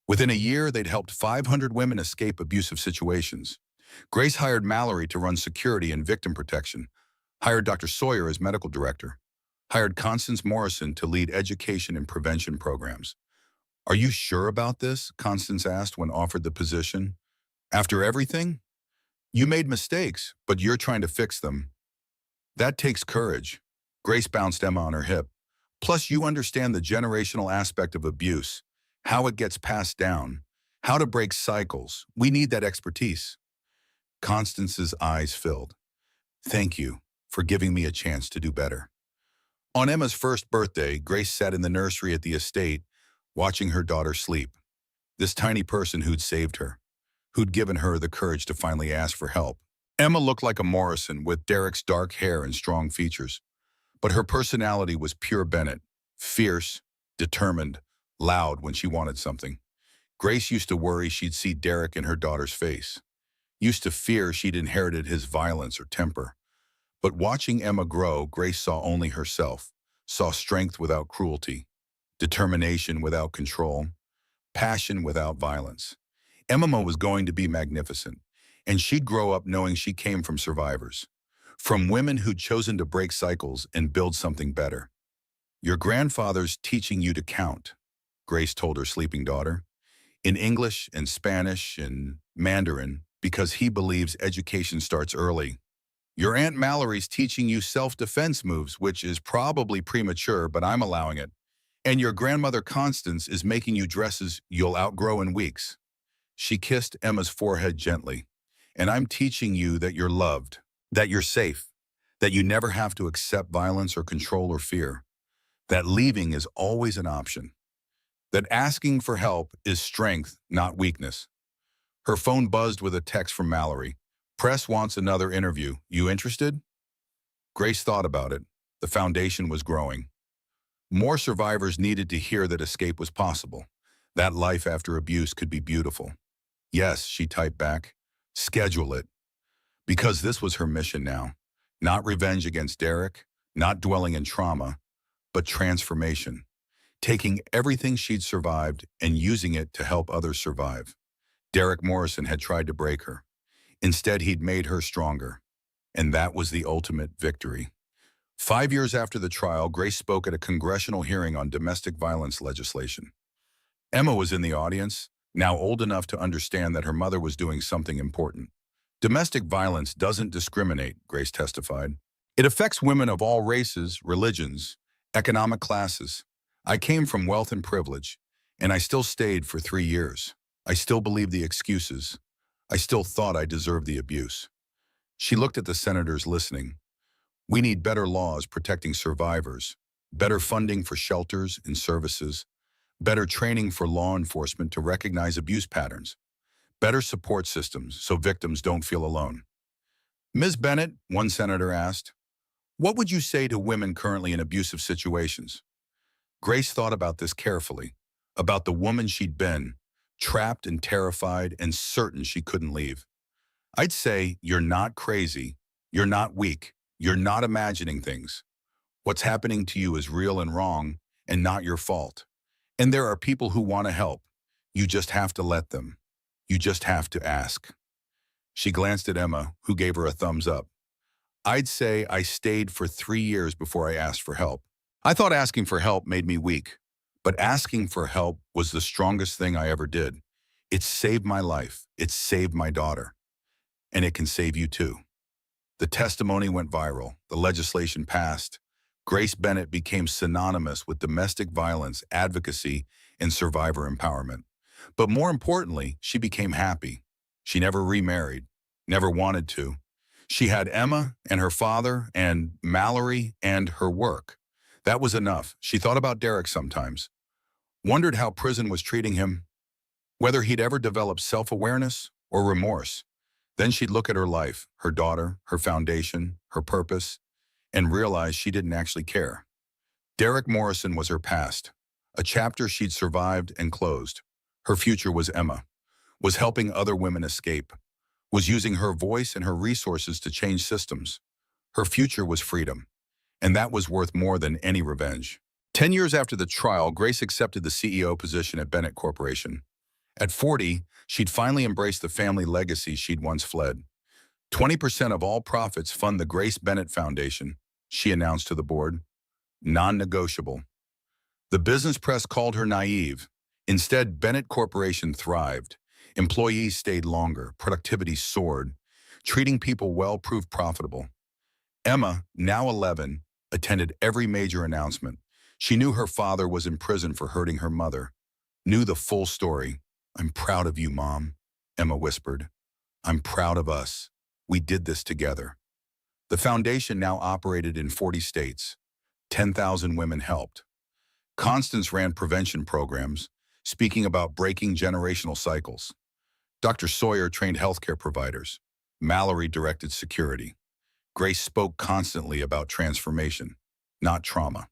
Within a year, they'd helped 500 women escape abusive situations. Grace hired Mallory to run security and victim protection, hired Dr. Sawyer as medical director, hired Constance Morrison to lead education and prevention programs. Are you sure about this? Constance asked when offered the position. After everything? You made mistakes, but you're trying to fix them. That takes courage. Grace bounced Emma on her hip. Plus, you understand the generational aspect of abuse, how it gets passed down, how to break cycles. We need that expertise. Constance's eyes filled. Thank you for giving me a chance to do better. On Emma's first birthday, Grace sat in the nursery at the estate, watching her daughter sleep. This tiny person who'd saved her, who'd given her the courage to finally ask for help. Emma looked like a Morrison with Derek's dark hair and strong features, but her personality was pure Bennett, fierce, determined, loud when she wanted something. Grace used to worry she'd see Derek in her daughter's face, used to fear she'd inherited his violence or temper. But watching Emma grow, Grace saw only herself, saw strength without cruelty, determination without control, passion without violence. Emma was going to be magnificent, and she'd grow up knowing she came from survivors, from women who'd chosen to break cycles and build something better. Your grandfather's teaching you to count, Grace told her sleeping daughter, in English and Spanish and Mandarin, because he believes education starts early. Your Aunt Mallory's teaching you self-defense moves, which is probably premature, but I'm allowing it. And your grandmother Constance is making you dresses you'll outgrow in weeks. She kissed Emma's forehead gently. And I'm teaching you that you're loved, that you're safe, that you never have to accept violence or control or fear, that leaving is always an option, that asking for help is strength, not weakness. Her phone buzzed with a text from Mallory. Press wants another interview. You interested? Grace thought about it. The foundation was growing. More survivors needed to hear that escape was possible, that life after abuse could be beautiful. Yes, she typed back. Schedule it. Because this was her mission now. Not revenge against Derek, not dwelling in trauma, but transformation. Taking everything she'd survived and using it to help others survive. Derek Morrison had tried to break her. Instead, he'd made her stronger. And that was the ultimate victory. 5 years after the trial, Grace spoke at a congressional hearing on domestic violence legislation. Emma was in the audience, now old enough to understand that her mother was doing something important. Domestic violence doesn't discriminate, Grace testified. It affects women of all races, religions, economic classes. I came from wealth and privilege, and I still stayed for 3 years. I still believed the excuses. I still thought I deserved the abuse. She looked at the senators listening. We need better laws protecting survivors, better funding for shelters and services, better training for law enforcement to recognize abuse patterns, better support systems so victims don't feel alone. Ms. Bennett, one senator asked, what would you say to women currently in abusive situations? Grace thought about this carefully, about the woman she'd been, trapped and terrified and certain she couldn't leave. I'd say, you're not crazy, you're not weak, you're not imagining things. What's happening to you is real and wrong and not your fault. And there are people who want to help. You just have to let them. You just have to ask. She glanced at Emma, who gave her a thumbs up. I'd say I stayed for 3 years before I asked for help. I thought asking for help made me weak, but asking for help was the strongest thing I ever did. It saved my life. It saved my daughter. And it can save you too. The testimony went viral. The legislation passed. Grace Bennett became synonymous with domestic violence, advocacy, and survivor empowerment. But more importantly, she became happy. She never remarried, never wanted to. She had Emma and her father and Mallory and her work. That was enough. She thought about Derek sometimes, wondered how prison was treating him, whether he'd ever develop self-awareness or remorse. Then she'd look at her life, her daughter, her foundation, her purpose, and realize she didn't actually care. Derek Morrison was her past, a chapter she'd survived and closed. Her future was Emma, was helping other women escape, was using her voice and her resources to change systems. Her future was freedom, and that was worth more than any revenge. 10 years after the trial, Grace accepted the CEO position at Bennett Corporation. At 40, she'd finally embraced the family legacy she'd once fled. 20% of all profits fund the Grace Bennett Foundation, she announced to the board. Non-negotiable. The business press called her naive. Instead, Bennett Corporation thrived. Employees stayed longer, productivity soared. Treating people well proved profitable. Emma, now 11, attended every major announcement. She knew her father was in prison for hurting her mother. Knew the full story. "I'm proud of you, Mom," Emma whispered. "I'm proud of us. We did this together." The foundation now operated in 40 states. 10,000 women helped. Constance ran prevention programs, speaking about breaking generational cycles. Dr. Sawyer trained healthcare providers. Mallory directed security. Grace spoke constantly about transformation, not trauma.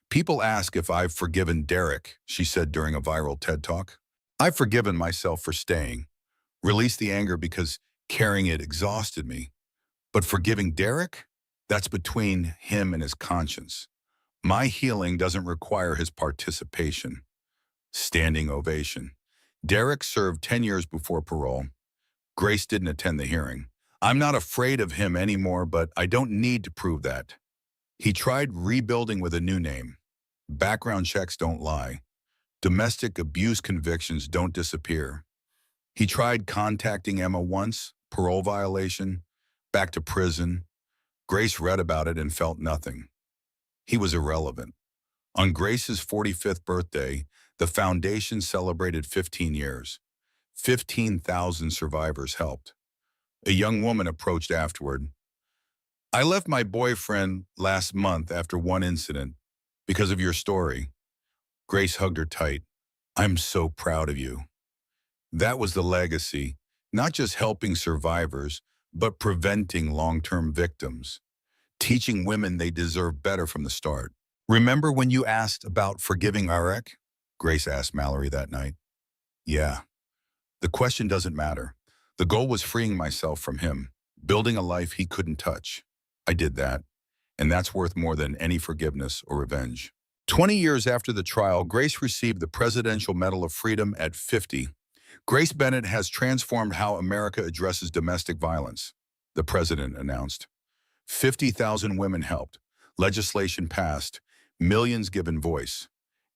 "People ask if I've forgiven Derek," she said during a viral TED Talk. "I've forgiven myself for staying. Released the anger because carrying it exhausted me. But forgiving Derek? That's between him and his conscience. My healing doesn't require his participation." Standing ovation. Derek served 10 years before parole. Grace didn't attend the hearing. "I'm not afraid of him anymore, but I don't need to prove that." He tried rebuilding with a new name. Background checks don't lie. Domestic abuse convictions don't disappear. He tried contacting Emma once, parole violation, back to prison. Grace read about it and felt nothing. He was irrelevant. On Grace's 45th birthday, the foundation celebrated 15 years. 15,000 survivors helped. A young woman approached afterward. "I left my boyfriend last month after one incident because of your story." Grace hugged her tight. "I'm so proud of you." That was the legacy, not just helping survivors, but preventing long-term victims, teaching women they deserve better from the start. "Remember when you asked about forgiving Arek?" Grace asked Mallory that night. "Yeah. The question doesn't matter. The goal was freeing myself from him, building a life he couldn't touch. I did that, and that's worth more than any forgiveness or revenge." 20 years after the trial, Grace received the Presidential Medal of Freedom at 50. Grace Bennett has transformed how America addresses domestic violence, the president announced. 50,000 women helped. Legislation passed. Millions given voice.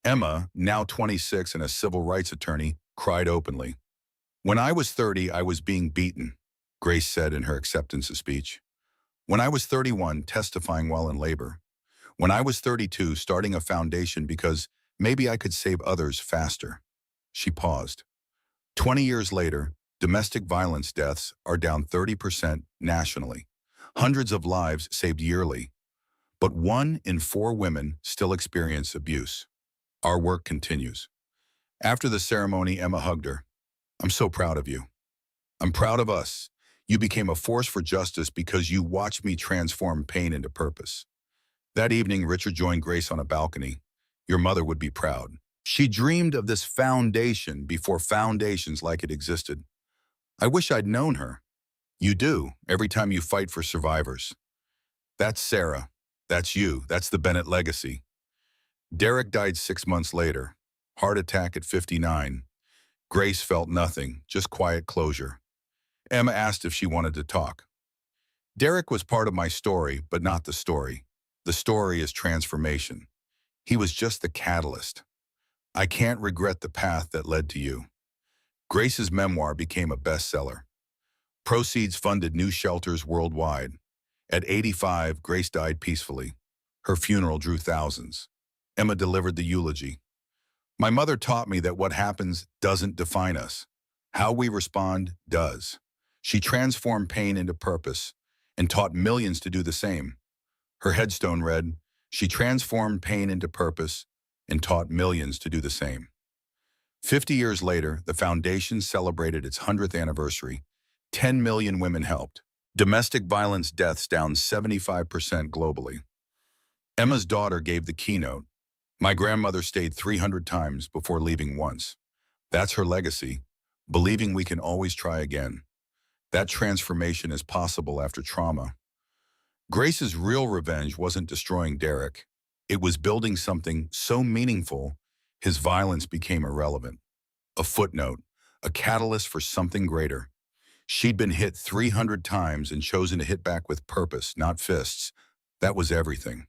Emma, now 26 and a civil rights attorney, cried openly. "When I was 30, I was being beaten," Grace said in her acceptance speech. "When I was 31, testifying while in labor. When I was 32, starting a foundation because maybe I could save others faster." She paused. 20 years later, domestic violence deaths are down 30% nationally. Hundreds of lives saved yearly. But 1 in 4 women still experience abuse. Our work continues. After the ceremony, Emma hugged her. "I'm so proud of you. I'm proud of us. You became a force for justice because you watched me transform pain into purpose." That evening, Richard joined Grace on a balcony. "Your mother would be proud. She dreamed of this foundation before foundations like it existed. I wish I'd known her." "You do, every time you fight for survivors." "That's Sarah. That's you. That's the Bennett legacy." Derek died 6 months later. Heart attack at 59. Grace felt nothing, just quiet closure. Emma asked if she wanted to talk. "Derek was part of my story, but not the story. The story is transformation. He was just the catalyst. I can't regret the path that led to you." Grace's memoir became a bestseller. Proceeds funded new shelters worldwide. At 85, Grace died peacefully. Her funeral drew thousands. Emma delivered the eulogy. "My mother taught me that what happens doesn't define us. How we respond does. She transformed pain into purpose and taught millions to do the same." Her headstone read, "She transformed pain into purpose and taught millions to do the same." 50 years later, the foundation celebrated its 100th anniversary. 10 million women helped. Domestic violence deaths down 75% globally. Emma's daughter gave the keynote. "My grandmother stayed 300 times before leaving once." That's her legacy, believing we can always try again. That transformation is possible after trauma. Grace's real revenge wasn't destroying Derek. It was building something so meaningful, his violence became irrelevant. A footnote, a catalyst for something greater. She'd been hit 300 times and chosen to hit back with purpose, not fists. That was everything.